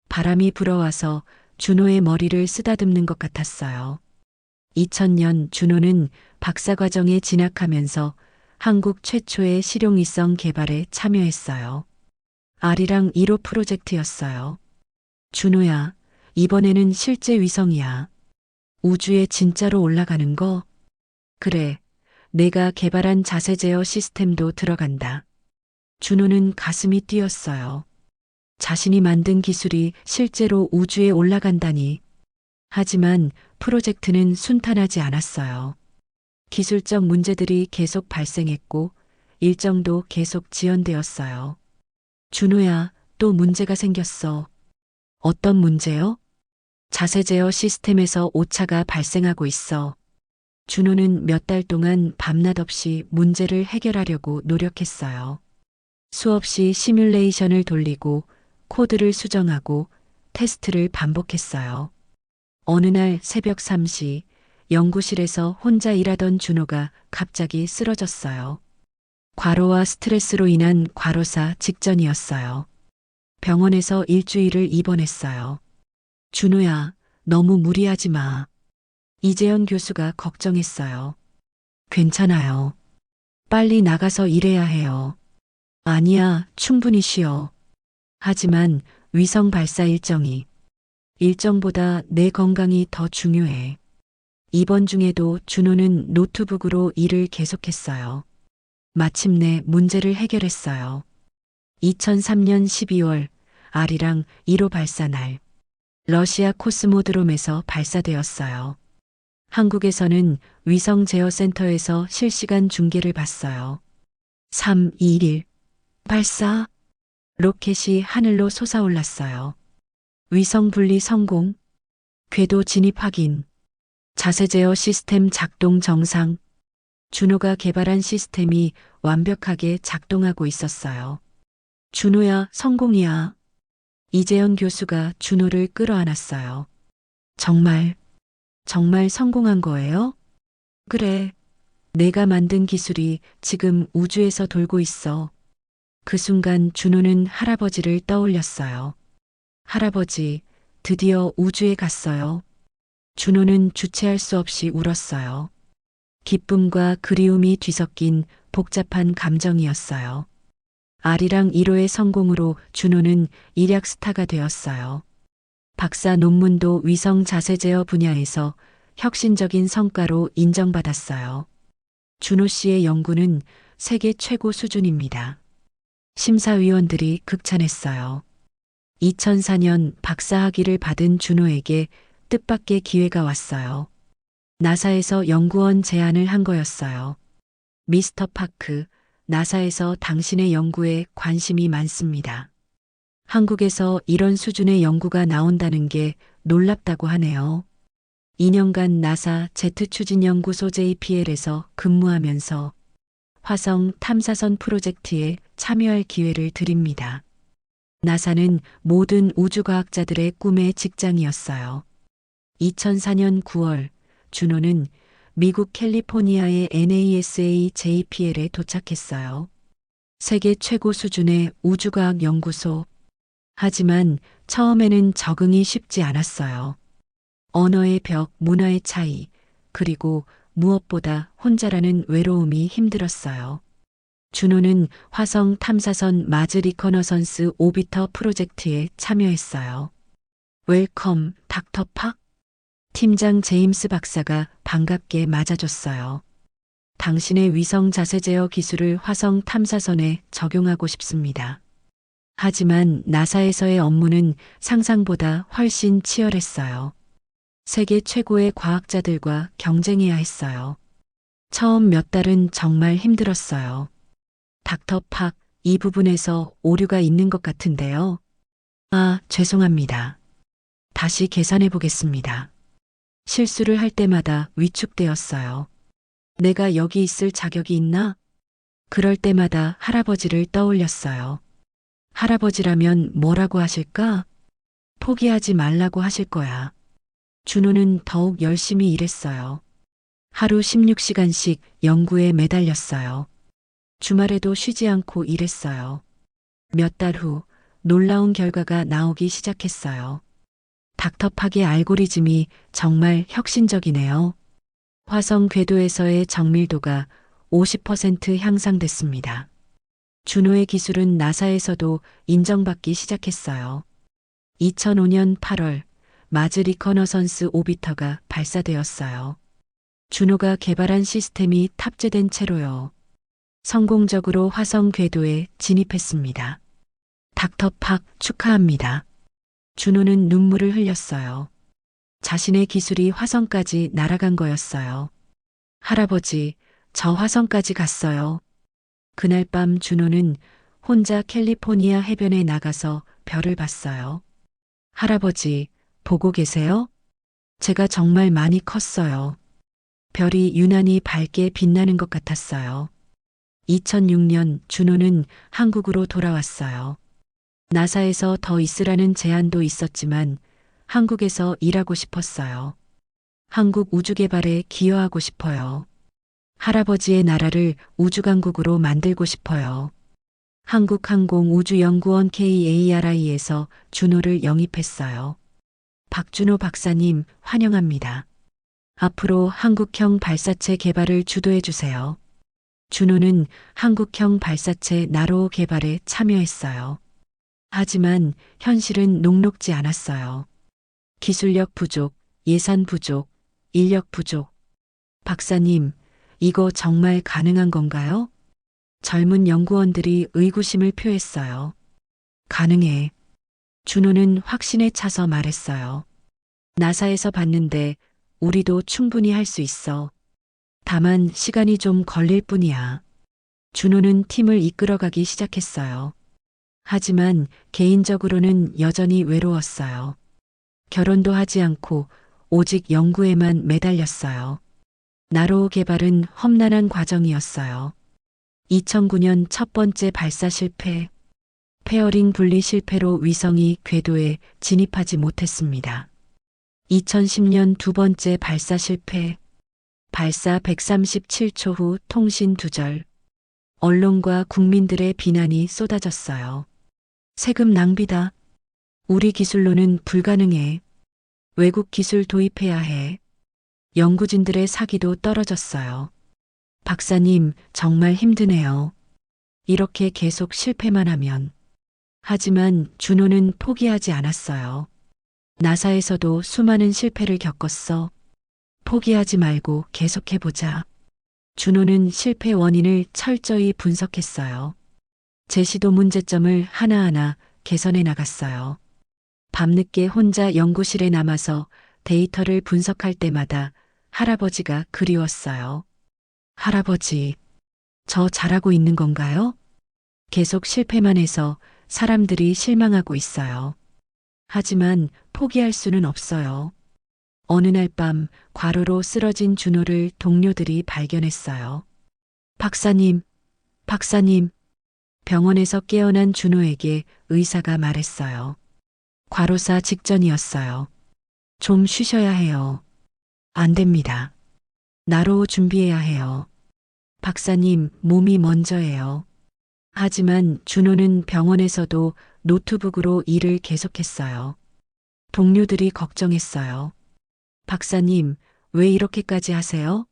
바람이 불어와서 준호의 머리를 쓰다듬는 것 같았어요. 2000년 준호는 박사과정에 진학하면서 한국 최초의 실용위성 개발에 참여했어요. 아리랑 1호 프로젝트였어요. 준호야, 이번에는 실제 위성이야. 우주에 진짜로 올라가는 거? 그래, 내가 개발한 자세 제어 시스템도 들어간다. 준호는 가슴이 뛰었어요. 자신이 만든 기술이 실제로 우주에 올라간다니. 하지만 프로젝트는 순탄하지 않았어요. 기술적 문제들이 계속 발생했고 일정도 계속 지연되었어요. 준호야, 또 문제가 생겼어. 어떤 문제요? 자세 제어 시스템에서 오차가 발생하고 있어. 준호는 몇 달 동안 밤낮 없이 문제를 해결하려고 노력했어요. 수없이 시뮬레이션을 돌리고 코드를 수정하고 테스트를 반복했어요. 어느 날 새벽 3시 연구실에서 혼자 일하던 준호가 갑자기 쓰러졌어요. 과로와 스트레스로 인한 과로사 직전이었어요. 병원에서 일주일을 입원했어요. 준호야, 너무 무리하지 마. 이재현 교수가 걱정했어요. 괜찮아요. 빨리 나가서 일해야 해요. 아니야, 충분히 쉬어. 하지만 위성 발사 일정보다 내 건강이 더 중요해. 입원 중에도 준호는 노트북으로 일을 계속했어요. 마침내 문제를 해결했어요. 2003년 12월 아리랑 1호 발사 날 러시아 코스모드롬에서 발사되었어요. 한국에서는 위성 제어 센터에서 실시간 중계를 봤어요. 3, 2, 1 발사. 로켓이 하늘로 솟아올랐어요. 위성 분리 성공. 궤도 진입 확인. 자세 제어 시스템 작동 정상. 준호가 개발한 시스템이 완벽하게 작동하고 있었어요. 준호야, 성공이야. 이재현 교수가 준호를 끌어안았어요. 정말 성공한 거예요? 그래. 내가 만든 기술이 지금 우주에서 돌고 있어. 그 순간 준호는 할아버지를 떠올렸어요. 할아버지, 드디어 우주에 갔어요. 준호는 주체할 수 없이 울었어요. 기쁨과 그리움이 뒤섞인 복잡한 감정이었어요. 아리랑 1호의 성공으로 준호는 일약 스타가 되었어요. 박사 논문도 위성 자세 제어 분야에서 혁신적인 성과로 인정받았어요. 준호 씨의 연구는 세계 최고 수준입니다. 심사위원들이 극찬했어요. 2004년 박사 학위를 받은 준호에게 뜻밖의 기회가 왔어요. 나사에서 연구원 제안을 한 거였어요. 미스터 파크, 나사에서 당신의 연구에 관심이 많습니다. 한국에서 이런 수준의 연구가 나온다는 게 놀랍다고 하네요. 2년간 나사 제트 추진연구소 JPL에서 근무하면서 화성 탐사선 프로젝트에 참여할 기회를 드립니다. 나사는 모든 우주과학자들의 꿈의 직장이었어요. 2004년 9월, 준호는 미국 캘리포니아의 NASA JPL에 도착했어요. 세계 최고 수준의 우주과학 연구소. 하지만 처음에는 적응이 쉽지 않았어요. 언어의 벽, 문화의 차이, 그리고 무엇보다 혼자라는 외로움이 힘들었어요. 준호는 화성 탐사선 마즈 리커너선스 오비터 프로젝트에 참여했어요. 웰컴, 닥터 팍? 팀장 제임스 박사가 반갑게 맞아줬어요. 당신의 위성 자세 제어 기술을 화성 탐사선에 적용하고 싶습니다. 하지만 나사에서의 업무는 상상보다 훨씬 치열했어요. 세계 최고의 과학자들과 경쟁해야 했어요. 처음 몇 달은 정말 힘들었어요. 닥터 팍, 이 부분에서 오류가 있는 것 같은데요. 아, 죄송합니다. 다시 계산해 보겠습니다. 실수를 할 때마다 위축되었어요. 내가 여기 있을 자격이 있나? 그럴 때마다 할아버지를 떠올렸어요. 할아버지라면 뭐라고 하실까? 포기하지 말라고 하실 거야. 준호는 더욱 열심히 일했어요. 하루 16시간씩 연구에 매달렸어요. 주말에도 쉬지 않고 일했어요. 몇 달 후 놀라운 결과가 나오기 시작했어요. 닥터팍의 알고리즘이 정말 혁신적이네요. 화성 궤도에서의 정밀도가 50% 향상됐습니다. 준호의 기술은 나사에서도 인정받기 시작했어요. 2005년 8월 마즈 리커너선스 오비터가 발사되었어요. 준호가 개발한 시스템이 탑재된 채로요. 성공적으로 화성 궤도에 진입했습니다. 닥터 팍 축하합니다. 준호는 눈물을 흘렸어요. 자신의 기술이 화성까지 날아간 거였어요. 할아버지, 저 화성까지 갔어요. 그날 밤 준호는 혼자 캘리포니아 해변에 나가서 별을 봤어요. 할아버지, 보고 계세요? 제가 정말 많이 컸어요. 별이 유난히 밝게 빛나는 것 같았어요. 2006년 준호는 한국으로 돌아왔어요. 나사에서 더 있으라는 제안도 있었지만 한국에서 일하고 싶었어요. 한국 우주 개발에 기여하고 싶어요. 할아버지의 나라를 우주강국으로 만들고 싶어요. 한국항공우주연구원 KARI에서 준호를 영입했어요. 박준호 박사님 환영합니다. 앞으로 한국형 발사체 개발을 주도해 주세요. 준호는 한국형 발사체 나로호 개발에 참여했어요. 하지만 현실은 녹록지 않았어요. 기술력 부족, 예산 부족, 인력 부족. 박사님, 이거 정말 가능한 건가요? 젊은 연구원들이 의구심을 표했어요. 가능해. 준호는 확신에 차서 말했어요. 나사에서 봤는데 우리도 충분히 할 수 있어. 다만 시간이 좀 걸릴 뿐이야. 준호는 팀을 이끌어가기 시작했어요. 하지만 개인적으로는 여전히 외로웠어요. 결혼도 하지 않고 오직 연구에만 매달렸어요. 나로호 개발은 험난한 과정이었어요. 2009년 첫 번째 발사 실패, 페어링 분리 실패로 위성이 궤도에 진입하지 못했습니다. 2010년 두 번째 발사 실패, 발사 137초 후 통신 두절. 언론과 국민들의 비난이 쏟아졌어요. 세금 낭비다. 우리 기술로는 불가능해. 외국 기술 도입해야 해. 연구진들의 사기도 떨어졌어요. 박사님, 정말 힘드네요. 이렇게 계속 실패만 하면. 하지만 준호는 포기하지 않았어요. 나사에서도 수많은 실패를 겪었어. 포기하지 말고 계속해보자. 준호는 실패 원인을 철저히 분석했어요. 제시도 문제점을 하나하나 개선해 나갔어요. 밤늦게 혼자 연구실에 남아서 데이터를 분석할 때마다 할아버지가 그리웠어요. 할아버지, 저 잘하고 있는 건가요? 계속 실패만 해서 사람들이 실망하고 있어요. 하지만 포기할 수는 없어요. 어느 날 밤 과로로 쓰러진 준호를 동료들이 발견했어요. 박사님, 박사님. 병원에서 깨어난 준호에게 의사가 말했어요. 과로사 직전이었어요. 좀 쉬셔야 해요. 안 됩니다. 나로 준비해야 해요. 박사님, 몸이 먼저예요. 하지만 준호는 병원에서도 노트북으로 일을 계속했어요. 동료들이 걱정했어요. 박사님, 왜 이렇게까지 하세요?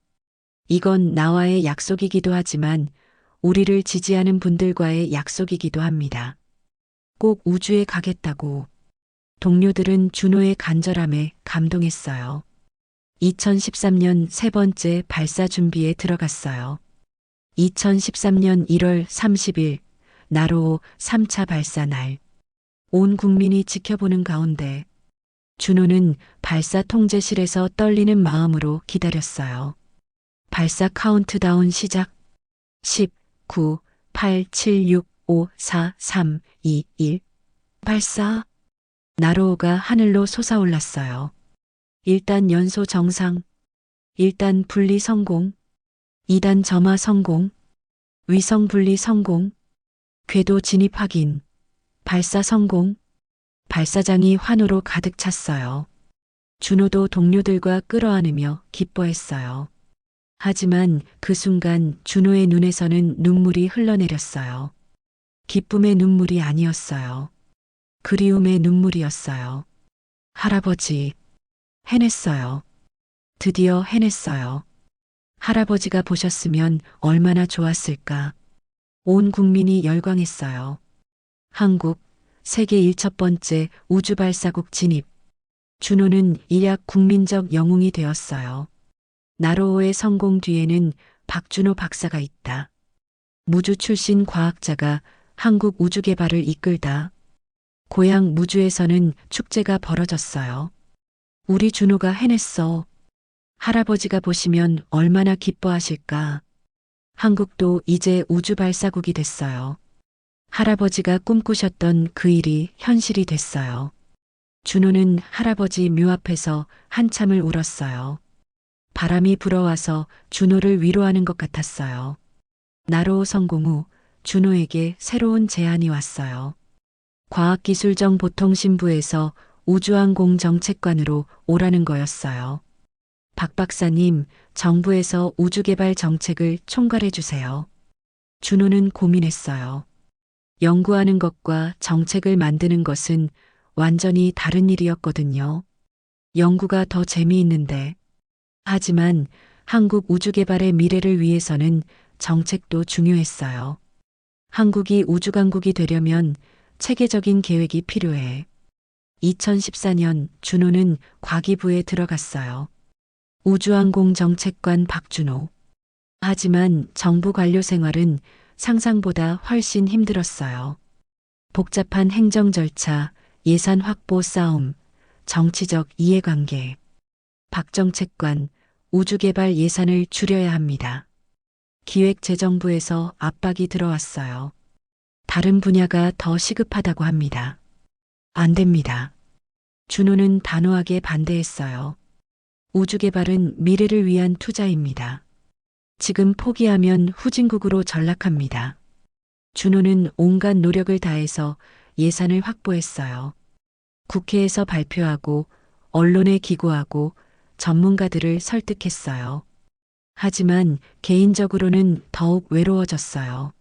이건 나와의 약속이기도 하지만 우리를 지지하는 분들과의 약속이기도 합니다. 꼭 우주에 가겠다고. 동료들은 준호의 간절함에 감동했어요. 2013년 세 번째 발사 준비에 들어갔어요. 2013년 1월 30일 나로 3차 발사 날. 온 국민이 지켜보는 가운데 준호는 발사 통제실에서 떨리는 마음으로 기다렸어요. 발사 카운트다운 시작. 10, 9, 8, 7, 6, 5, 4, 3, 2, 1. 발사. 나로호가 하늘로 솟아올랐어요. 1단 연소 정상. 1단 분리 성공. 2단 점화 성공. 위성 분리 성공. 궤도 진입 확인. 발사 성공. 발사장이 환호로 가득 찼어요. 준호도 동료들과 끌어안으며 기뻐했어요. 하지만 그 순간 준호의 눈에서는 눈물이 흘러내렸어요. 기쁨의 눈물이 아니었어요. 그리움의 눈물이었어요. 할아버지, 해냈어요. 드디어 해냈어요. 할아버지가 보셨으면 얼마나 좋았을까. 온 국민이 열광했어요. 한국, 세계 1첫 번째 우주발사국 진입. 준호는 일약 국민적 영웅이 되었어요. 나로호의 성공 뒤에는 박준호 박사가 있다. 무주 출신 과학자가 한국 우주 개발을 이끌다. 고향 무주에서는 축제가 벌어졌어요. 우리 준호가 해냈어. 할아버지가 보시면 얼마나 기뻐하실까. 한국도 이제 우주발사국이 됐어요. 할아버지가 꿈꾸셨던 그 일이 현실이 됐어요. 준호는 할아버지 묘 앞에서 한참을 울었어요. 바람이 불어와서 준호를 위로하는 것 같았어요. 나로호 성공 후 준호에게 새로운 제안이 왔어요. 과학기술정보통신부에서 우주항공 정책관으로 오라는 거였어요. 박 박사님, 정부에서 우주개발 정책을 총괄해 주세요. 준호는 고민했어요. 연구하는 것과 정책을 만드는 것은 완전히 다른 일이었거든요. 연구가 더 재미있는데. 하지만 한국 우주개발의 미래를 위해서는 정책도 중요했어요. 한국이 우주강국이 되려면 체계적인 계획이 필요해. 2014년 준호는 과기부에 들어갔어요. 우주항공 정책관 박준호. 하지만 정부 관료 생활은 상상보다 훨씬 힘들었어요. 복잡한 행정 절차, 예산 확보 싸움, 정치적 이해관계. 박 정책관, 우주개발 예산을 줄여야 합니다. 기획재정부에서 압박이 들어왔어요. 다른 분야가 더 시급하다고 합니다. 안 됩니다. 준호는 단호하게 반대했어요. 우주개발은 미래를 위한 투자입니다. 지금 포기하면 후진국으로 전락합니다. 준호는 온갖 노력을 다해서 예산을 확보했어요. 국회에서 발표하고 언론에 기고하고 전문가들을 설득했어요. 하지만 개인적으로는 더욱 외로워졌어요.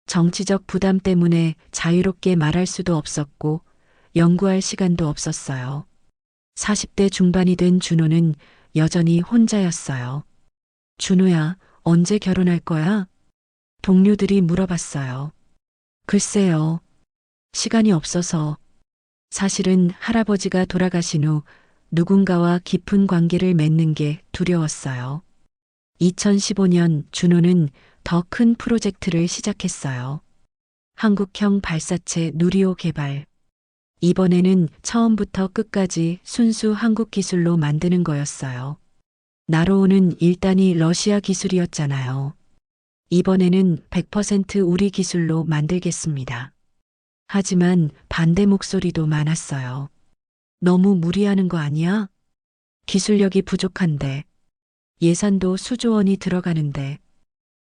정치적 부담 때문에 자유롭게 말할 수도 없었고 연구할 시간도 없었어요. 40대 중반이 된 준호는 여전히 혼자였어요. 준호야, 언제 결혼할 거야? 동료들이 물어봤어요. 글쎄요. 시간이 없어서. 사실은 할아버지가 돌아가신 후 누군가와 깊은 관계를 맺는 게 두려웠어요. 2015년 준호는 더 큰 프로젝트를 시작했어요. 한국형 발사체 누리호 개발. 이번에는 처음부터 끝까지 순수 한국 기술로 만드는 거였어요. 나로호는 일단이 러시아 기술이었잖아요. 이번에는 100% 우리 기술로 만들겠습니다. 하지만 반대 목소리도 많았어요. 너무 무리하는 거 아니야? 기술력이 부족한데. 예산도 수조 원이 들어가는데.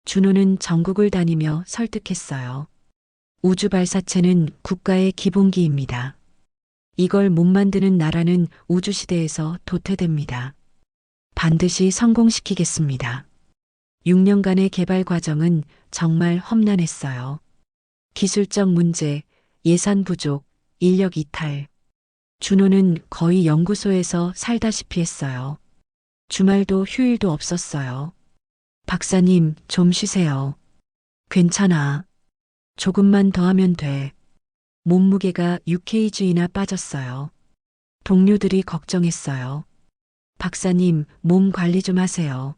준호는 전국을 다니며 설득했어요. 우주 발사체는 국가의 기본기입니다. 이걸 못 만드는 나라는 우주시대에서 도태됩니다. 반드시 성공시키겠습니다. 6년간의 개발 과정은 정말 험난했어요. 기술적 문제, 예산 부족, 인력 이탈. 준호는 거의 연구소에서 살다시피 했어요. 주말도 휴일도 없었어요. 박사님, 좀 쉬세요. 괜찮아. 조금만 더 하면 돼. 몸무게가 6kg나 빠졌어요. 동료들이 걱정했어요. 박사님, 몸 관리 좀 하세요.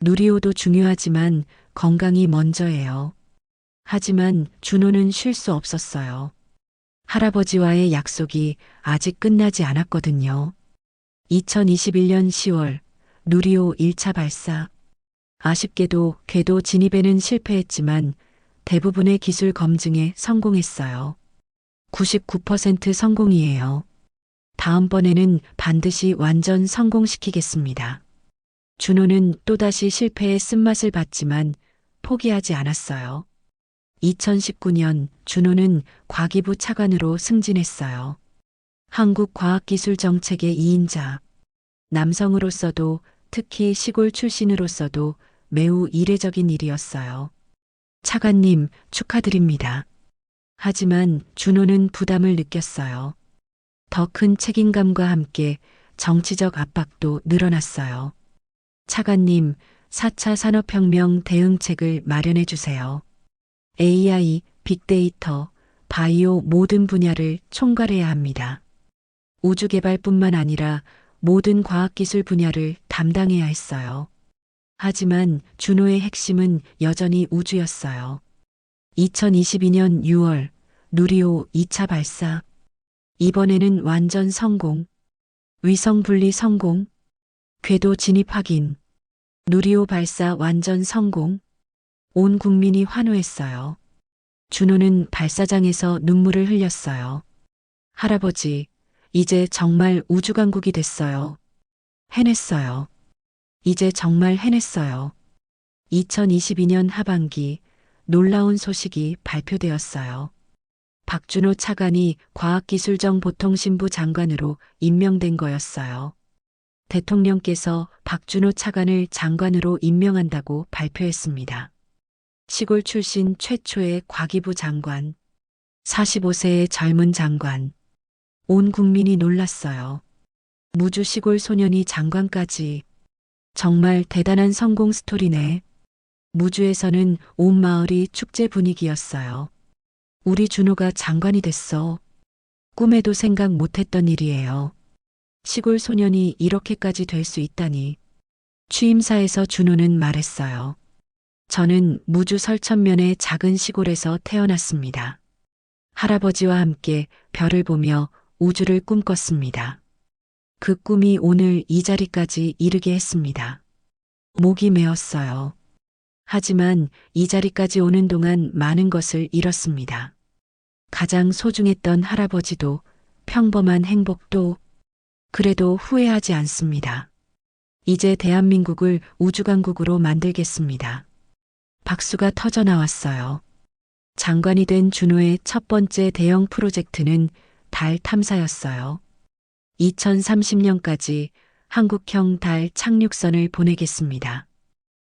누리호도 중요하지만 건강이 먼저예요. 하지만 준호는 쉴 수 없었어요. 할아버지와의 약속이 아직 끝나지 않았거든요. 2021년 10월 누리호 1차 발사. 아쉽게도 궤도 진입에는 실패했지만 대부분의 기술 검증에 성공했어요. 99% 성공이에요. 다음번에는 반드시 완전 성공시키겠습니다. 준호는 또다시 실패의 쓴맛을 봤지만 포기하지 않았어요. 2019년 준호는 과기부 차관으로 승진했어요. 한국과학기술정책의 2인자. 남성으로서도 특히 시골 출신으로서도 매우 이례적인 일이었어요. 차관님, 축하드립니다. 하지만 준호는 부담을 느꼈어요. 더 큰 책임감과 함께 정치적 압박도 늘어났어요. 차관님, 4차 산업혁명 대응책을 마련해 주세요. AI, 빅데이터, 바이오 모든 분야를 총괄해야 합니다. 우주개발뿐만 아니라 모든 과학기술 분야를 담당해야 했어요. 하지만 준호의 핵심은 여전히 우주였어요. 2022년 6월 누리호 2차 발사. 이번에는 완전 성공. 위성 분리 성공. 궤도 진입 확인. 누리호 발사 완전 성공. 온 국민이 환호했어요. 준호는 발사장에서 눈물을 흘렸어요. 할아버지, 이제 정말 우주강국이 됐어요. 해냈어요. 이제 정말 해냈어요. 2022년 하반기 놀라운 소식이 발표되었어요. 박준호 차관이 과학기술정보통신부 장관으로 임명된 거였어요. 대통령께서 박준호 차관을 장관으로 임명한다고 발표했습니다. 시골 출신 최초의 과기부 장관, 45세의 젊은 장관. 온 국민이 놀랐어요. 무주 시골 소년이 장관까지. 정말 대단한 성공 스토리네. 무주에서는 온 마을이 축제 분위기였어요. 우리 준호가 장관이 됐어. 꿈에도 생각 못했던 일이에요. 시골 소년이 이렇게까지 될 수 있다니. 취임사에서 준호는 말했어요. 저는 무주 설천면의 작은 시골에서 태어났습니다. 할아버지와 함께 별을 보며 우주를 꿈꿨습니다. 그 꿈이 오늘 이 자리까지 이르게 했습니다. 목이 메었어요. 하지만 이 자리까지 오는 동안 많은 것을 잃었습니다. 가장 소중했던 할아버지도, 평범한 행복도. 그래도 후회하지 않습니다. 이제 대한민국을 우주강국으로 만들겠습니다. 박수가 터져 나왔어요. 장관이 된 준호의 첫 번째 대형 프로젝트는 달 탐사였어요. 2030년까지 한국형 달 착륙선을 보내겠습니다.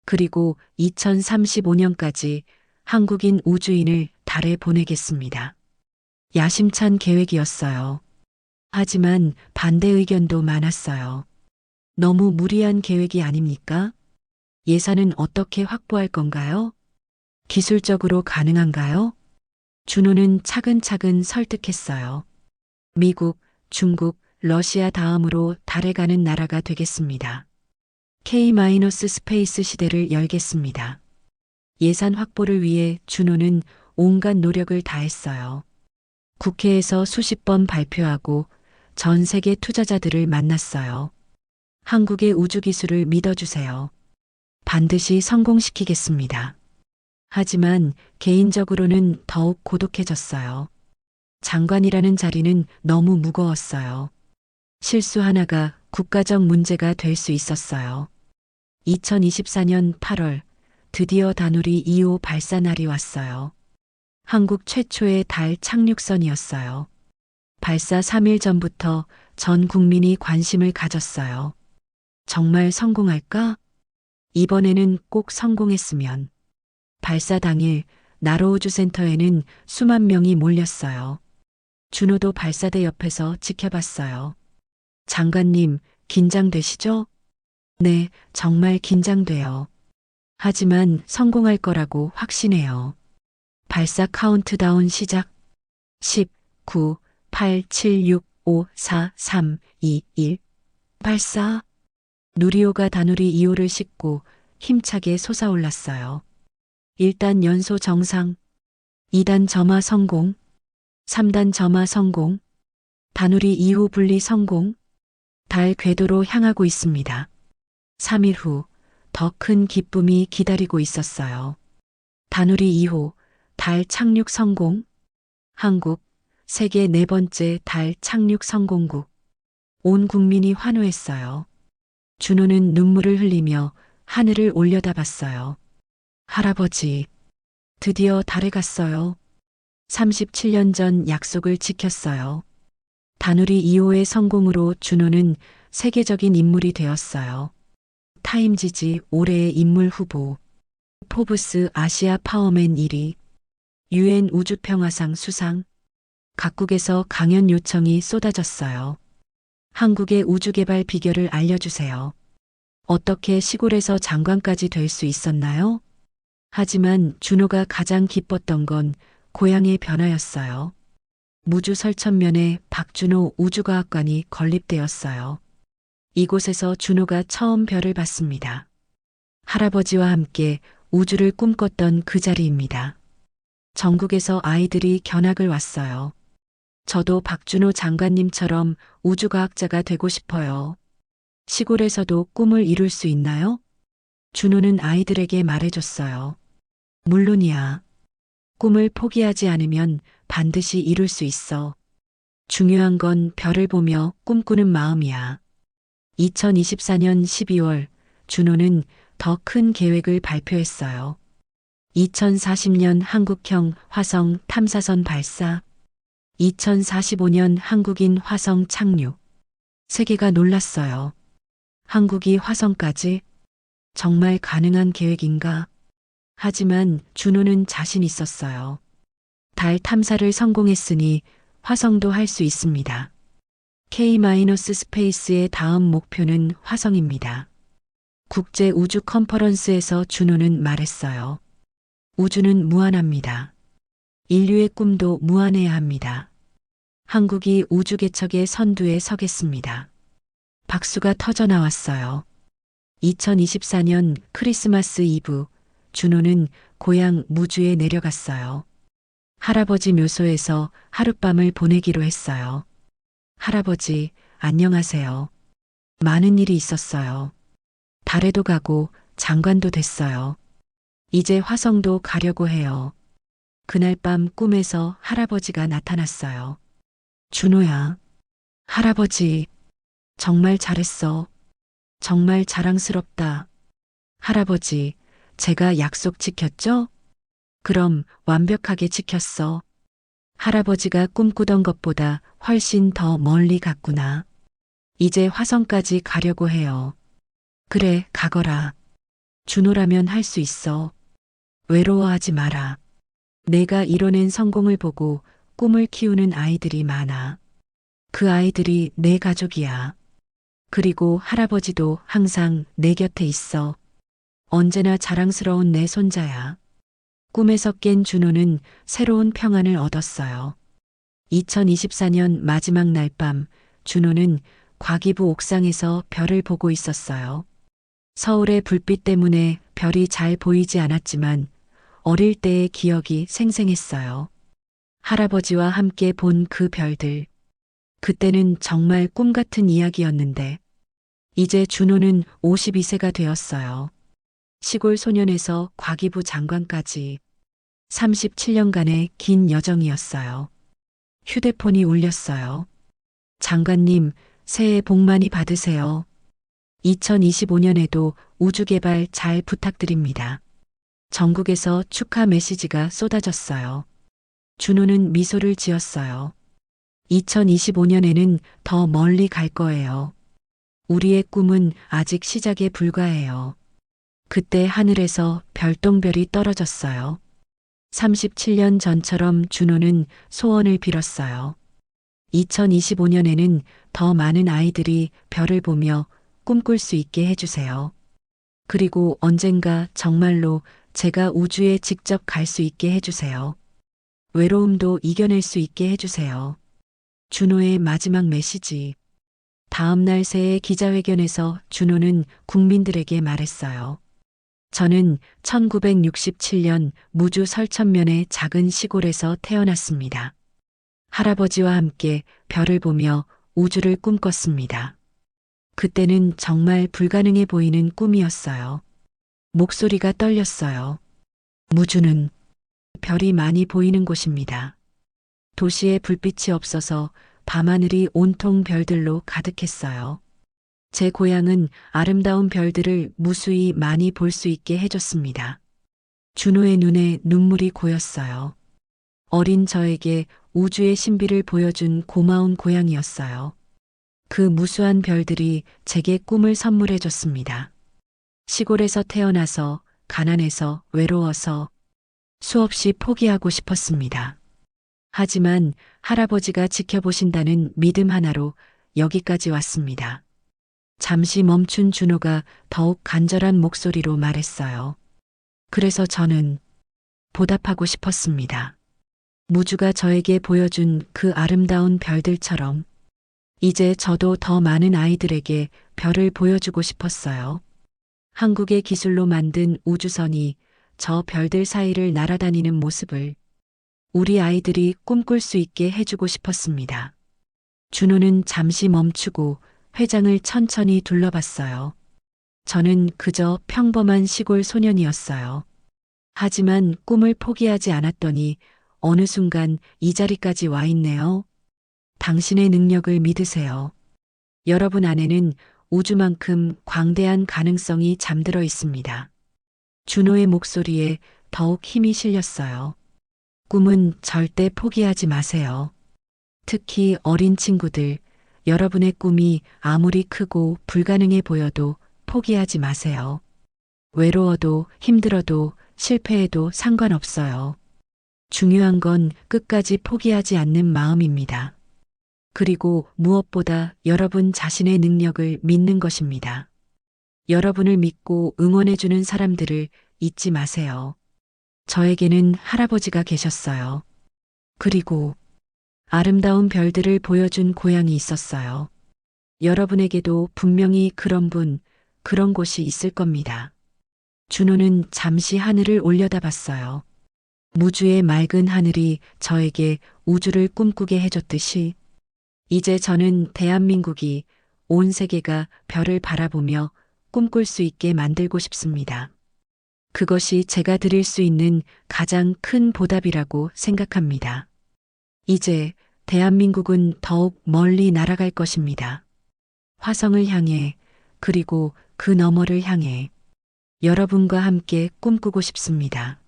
그리고 2035년까지 한국인 우주인을 달에 보내겠습니다. 야심찬 계획이었어요. 하지만 반대 의견도 많았어요. 너무 무리한 계획이 아닙니까? 예산은 어떻게 확보할 건가요? 기술적으로 가능한가요? 준호는 차근차근 설득했어요. 미국, 중국, 러시아 다음으로 달에 가는 나라가 되겠습니다. K-스페이스 시대를 열겠습니다. 예산 확보를 위해 준호는 온갖 노력을 다했어요. 국회에서 수십 번 발표하고 전 세계 투자자들을 만났어요. 한국의 우주 기술을 믿어주세요. 반드시 성공시키겠습니다. 하지만 개인적으로는 더욱 고독해졌어요. 장관이라는 자리는 너무 무거웠어요. 실수 하나가 국가적 문제가 될 수 있었어요. 2024년 8월 드디어 다누리 2호 발사 날이 왔어요. 한국 최초의 달 착륙선이었어요. 발사 3일 전부터 전 국민이 관심을 가졌어요. 정말 성공할까? 이번에는 꼭 성공했으면. 발사 당일 나로우주센터에는 수만 명이 몰렸어요. 준호도 발사대 옆에서 지켜봤어요. 장관님, 긴장되시죠? 네, 정말 긴장돼요. 하지만 성공할 거라고 확신해요. 발사 카운트다운 시작. 10, 9, 8, 7, 6, 5, 4, 3, 2, 1. 발사. 누리호가 다누리 2호를 싣고 힘차게 솟아올랐어요. 1단 연소 정상, 2단 점화 성공, 3단 점화 성공, 다누리 2호 분리 성공, 달 궤도로 향하고 있습니다. 3일 후 더 큰 기쁨이 기다리고 있었어요. 다누리 2호 달 착륙 성공, 한국 세계 네 번째 달 착륙 성공국. 온 국민이 환호했어요. 준호는 눈물을 흘리며 하늘을 올려다봤어요. 할아버지, 드디어 달에 갔어요. 37년 전 약속을 지켰어요. 다누리 2호의 성공으로 준호는 세계적인 인물이 되었어요. 타임지지 올해의 인물 후보, 포브스 아시아 파워맨 1위, UN 우주평화상 수상, 각국에서 강연 요청이 쏟아졌어요. 한국의 우주개발 비결을 알려주세요. 어떻게 시골에서 장관까지 될 수 있었나요? 하지만 준호가 가장 기뻤던 건 고향의 변화였어요. 무주 설천면에 박준호 우주과학관이 건립되었어요. 이곳에서 준호가 처음 별을 봤습니다. 할아버지와 함께 우주를 꿈꿨던 그 자리입니다. 전국에서 아이들이 견학을 왔어요. 저도 박준호 장관님처럼 우주과학자가 되고 싶어요. 시골에서도 꿈을 이룰 수 있나요? 준호는 아이들에게 말해줬어요. 물론이야. 꿈을 포기하지 않으면 반드시 이룰 수 있어. 중요한 건 별을 보며 꿈꾸는 마음이야. 2024년 12월 준호는 더 큰 계획을 발표했어요. 2040년 한국형 화성 탐사선 발사, 2045년 한국인 화성 착륙. 세계가 놀랐어요. 한국이 화성까지? 정말 가능한 계획인가? 하지만 준호는 자신 있었어요. 달 탐사를 성공했으니 화성도 할 수 있습니다. K-스페이스의 다음 목표는 화성입니다. 국제 우주 컨퍼런스에서 준호는 말했어요. 우주는 무한합니다. 인류의 꿈도 무한해야 합니다. 한국이 우주 개척의 선두에 서겠습니다. 박수가 터져 나왔어요. 2024년 크리스마스 이브, 준호는 고향 무주에 내려갔어요. 할아버지 묘소에서 하룻밤을 보내기로 했어요. 할아버지, 안녕하세요. 많은 일이 있었어요. 달에도 가고 장관도 됐어요. 이제 화성도 가려고 해요. 그날 밤 꿈에서 할아버지가 나타났어요. 준호야. 할아버지, 정말 잘했어. 정말 자랑스럽다. 할아버지, 제가 약속 지켰죠? 그럼 완벽하게 지켰어. 할아버지가 꿈꾸던 것보다 훨씬 더 멀리 갔구나. 이제 화성까지 가려고 해요. 그래, 가거라. 준호라면 할 수 있어. 외로워하지 마라. 내가 이뤄낸 성공을 보고 꿈을 키우는 아이들이 많아. 그 아이들이 내 가족이야. 그리고 할아버지도 항상 내 곁에 있어. 언제나 자랑스러운 내 손자야. 꿈에서 깬 준호는 새로운 평안을 얻었어요. 2024년 마지막 날 밤, 준호는 과기부 옥상에서 별을 보고 있었어요. 서울의 불빛 때문에 별이 잘 보이지 않았지만 어릴 때의 기억이 생생했어요. 할아버지와 함께 본 그 별들. 그때는 정말 꿈 같은 이야기였는데 이제 준호는 52세가 되었어요. 시골 소년에서 과기부 장관까지 37년간의 긴 여정이었어요. 휴대폰이 울렸어요. 장관님, 새해 복 많이 받으세요. 2025년에도 우주개발 잘 부탁드립니다. 전국에서 축하 메시지가 쏟아졌어요. 준호는 미소를 지었어요. 2025년에는 더 멀리 갈 거예요. 우리의 꿈은 아직 시작에 불과해요. 그때 하늘에서 별똥별이 떨어졌어요. 37년 전처럼 준호는 소원을 빌었어요. 2025년에는 더 많은 아이들이 별을 보며 꿈꿀 수 있게 해주세요. 그리고 언젠가 정말로 제가 우주에 직접 갈 수 있게 해주세요. 외로움도 이겨낼 수 있게 해주세요. 준호의 마지막 메시지. 다음 날 새해 기자회견에서 준호는 국민들에게 말했어요. 저는 1967년 무주 설천면의 작은 시골에서 태어났습니다. 할아버지와 함께 별을 보며 우주를 꿈꿨습니다. 그때는 정말 불가능해 보이는 꿈이었어요. 목소리가 떨렸어요. 무주는 별이 많이 보이는 곳입니다. 도시에 불빛이 없어서 밤하늘이 온통 별들로 가득했어요. 제 고향은 아름다운 별들을 무수히 많이 볼 수 있게 해줬습니다. 준호의 눈에 눈물이 고였어요. 어린 저에게 우주의 신비를 보여준 고마운 고향이었어요. 그 무수한 별들이 제게 꿈을 선물해줬습니다. 시골에서 태어나서 가난해서 외로워서 수없이 포기하고 싶었습니다. 하지만 할아버지가 지켜보신다는 믿음 하나로 여기까지 왔습니다. 잠시 멈춘 준호가 더욱 간절한 목소리로 말했어요. 그래서 저는 보답하고 싶었습니다. 무주가 저에게 보여준 그 아름다운 별들처럼 이제 저도 더 많은 아이들에게 별을 보여주고 싶었어요. 한국의 기술로 만든 우주선이 저 별들 사이를 날아다니는 모습을 우리 아이들이 꿈꿀 수 있게 해주고 싶었습니다. 준호는 잠시 멈추고 회장을 천천히 둘러봤어요. 저는 그저 평범한 시골 소년이었어요. 하지만 꿈을 포기하지 않았더니 어느 순간 이 자리까지 와 있네요. 당신의 능력을 믿으세요. 여러분 안에는 우주만큼 광대한 가능성이 잠들어 있습니다. 준호의 목소리에 더욱 힘이 실렸어요. 꿈은 절대 포기하지 마세요. 특히 어린 친구들, 여러분의 꿈이 아무리 크고 불가능해 보여도 포기하지 마세요. 외로워도 힘들어도 실패해도 상관없어요. 중요한 건 끝까지 포기하지 않는 마음입니다. 그리고 무엇보다 여러분 자신의 능력을 믿는 것입니다. 여러분을 믿고 응원해주는 사람들을 잊지 마세요. 저에게는 할아버지가 계셨어요. 그리고 아름다운 별들을 보여준 고향이 있었어요. 여러분에게도 분명히 그런 분, 그런 곳이 있을 겁니다. 준호는 잠시 하늘을 올려다봤어요. 무주의 맑은 하늘이 저에게 우주를 꿈꾸게 해줬듯이 이제 저는 대한민국이 온 세계가 별을 바라보며 꿈꿀 수 있게 만들고 싶습니다. 그것이 제가 드릴 수 있는 가장 큰 보답이라고 생각합니다. 이제 대한민국은 더욱 멀리 날아갈 것입니다. 화성을 향해 그리고 그 너머를 향해 여러분과 함께 꿈꾸고 싶습니다.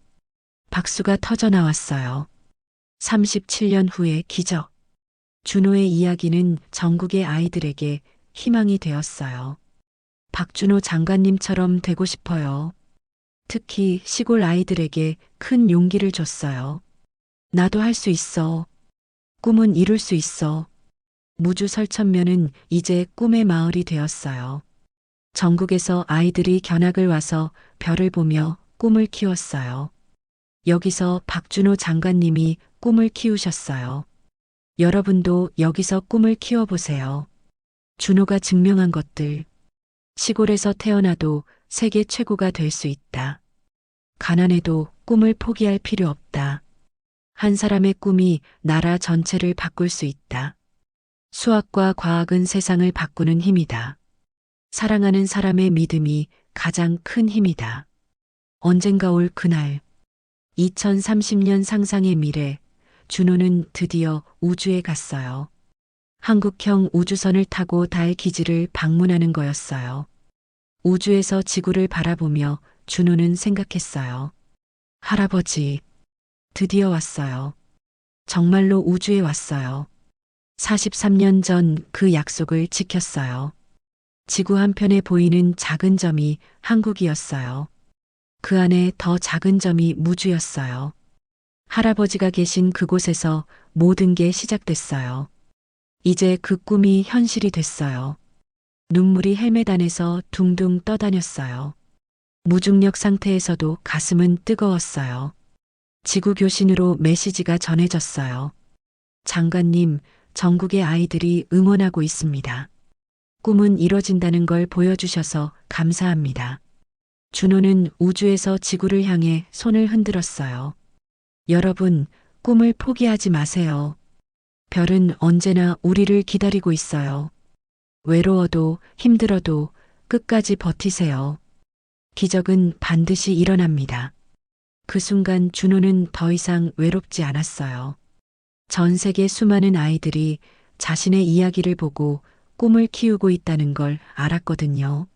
박수가 터져 나왔어요. 37년 후의 기적. 준호의 이야기는 전국의 아이들에게 희망이 되었어요. 박준호 장관님처럼 되고 싶어요. 특히 시골 아이들에게 큰 용기를 줬어요. 나도 할 수 있어. 꿈은 이룰 수 있어. 무주 설천면은 이제 꿈의 마을이 되었어요. 전국에서 아이들이 견학을 와서 별을 보며 꿈을 키웠어요. 여기서 박준호 장관님이 꿈을 키우셨어요. 여러분도 여기서 꿈을 키워보세요. 준호가 증명한 것들. 시골에서 태어나도 세계 최고가 될 수 있다. 가난해도 꿈을 포기할 필요 없다. 한 사람의 꿈이 나라 전체를 바꿀 수 있다. 수학과 과학은 세상을 바꾸는 힘이다. 사랑하는 사람의 믿음이 가장 큰 힘이다. 언젠가 올 그날, 2030년 상상의 미래, 준호는 드디어 우주에 갔어요. 한국형 우주선을 타고 달 기지를 방문하는 거였어요. 우주에서 지구를 바라보며 준호는 생각했어요. 할아버지, 드디어 왔어요. 정말로 우주에 왔어요. 43년 전 그 약속을 지켰어요. 지구 한편에 보이는 작은 점이 한국이었어요. 그 안에 더 작은 점이 무주였어요. 할아버지가 계신 그곳에서 모든 게 시작됐어요. 이제 그 꿈이 현실이 됐어요. 눈물이 헬멧 안에서 둥둥 떠다녔어요. 무중력 상태에서도 가슴은 뜨거웠어요. 지구 교신으로 메시지가 전해졌어요. 장관님, 전국의 아이들이 응원하고 있습니다. 꿈은 이뤄진다는 걸 보여주셔서 감사합니다. 준호는 우주에서 지구를 향해 손을 흔들었어요. 여러분, 꿈을 포기하지 마세요. 별은 언제나 우리를 기다리고 있어요. 외로워도 힘들어도 끝까지 버티세요. 기적은 반드시 일어납니다. 그 순간 준호는 더 이상 외롭지 않았어요. 전 세계 수많은 아이들이 자신의 이야기를 보고 꿈을 키우고 있다는 걸 알았거든요.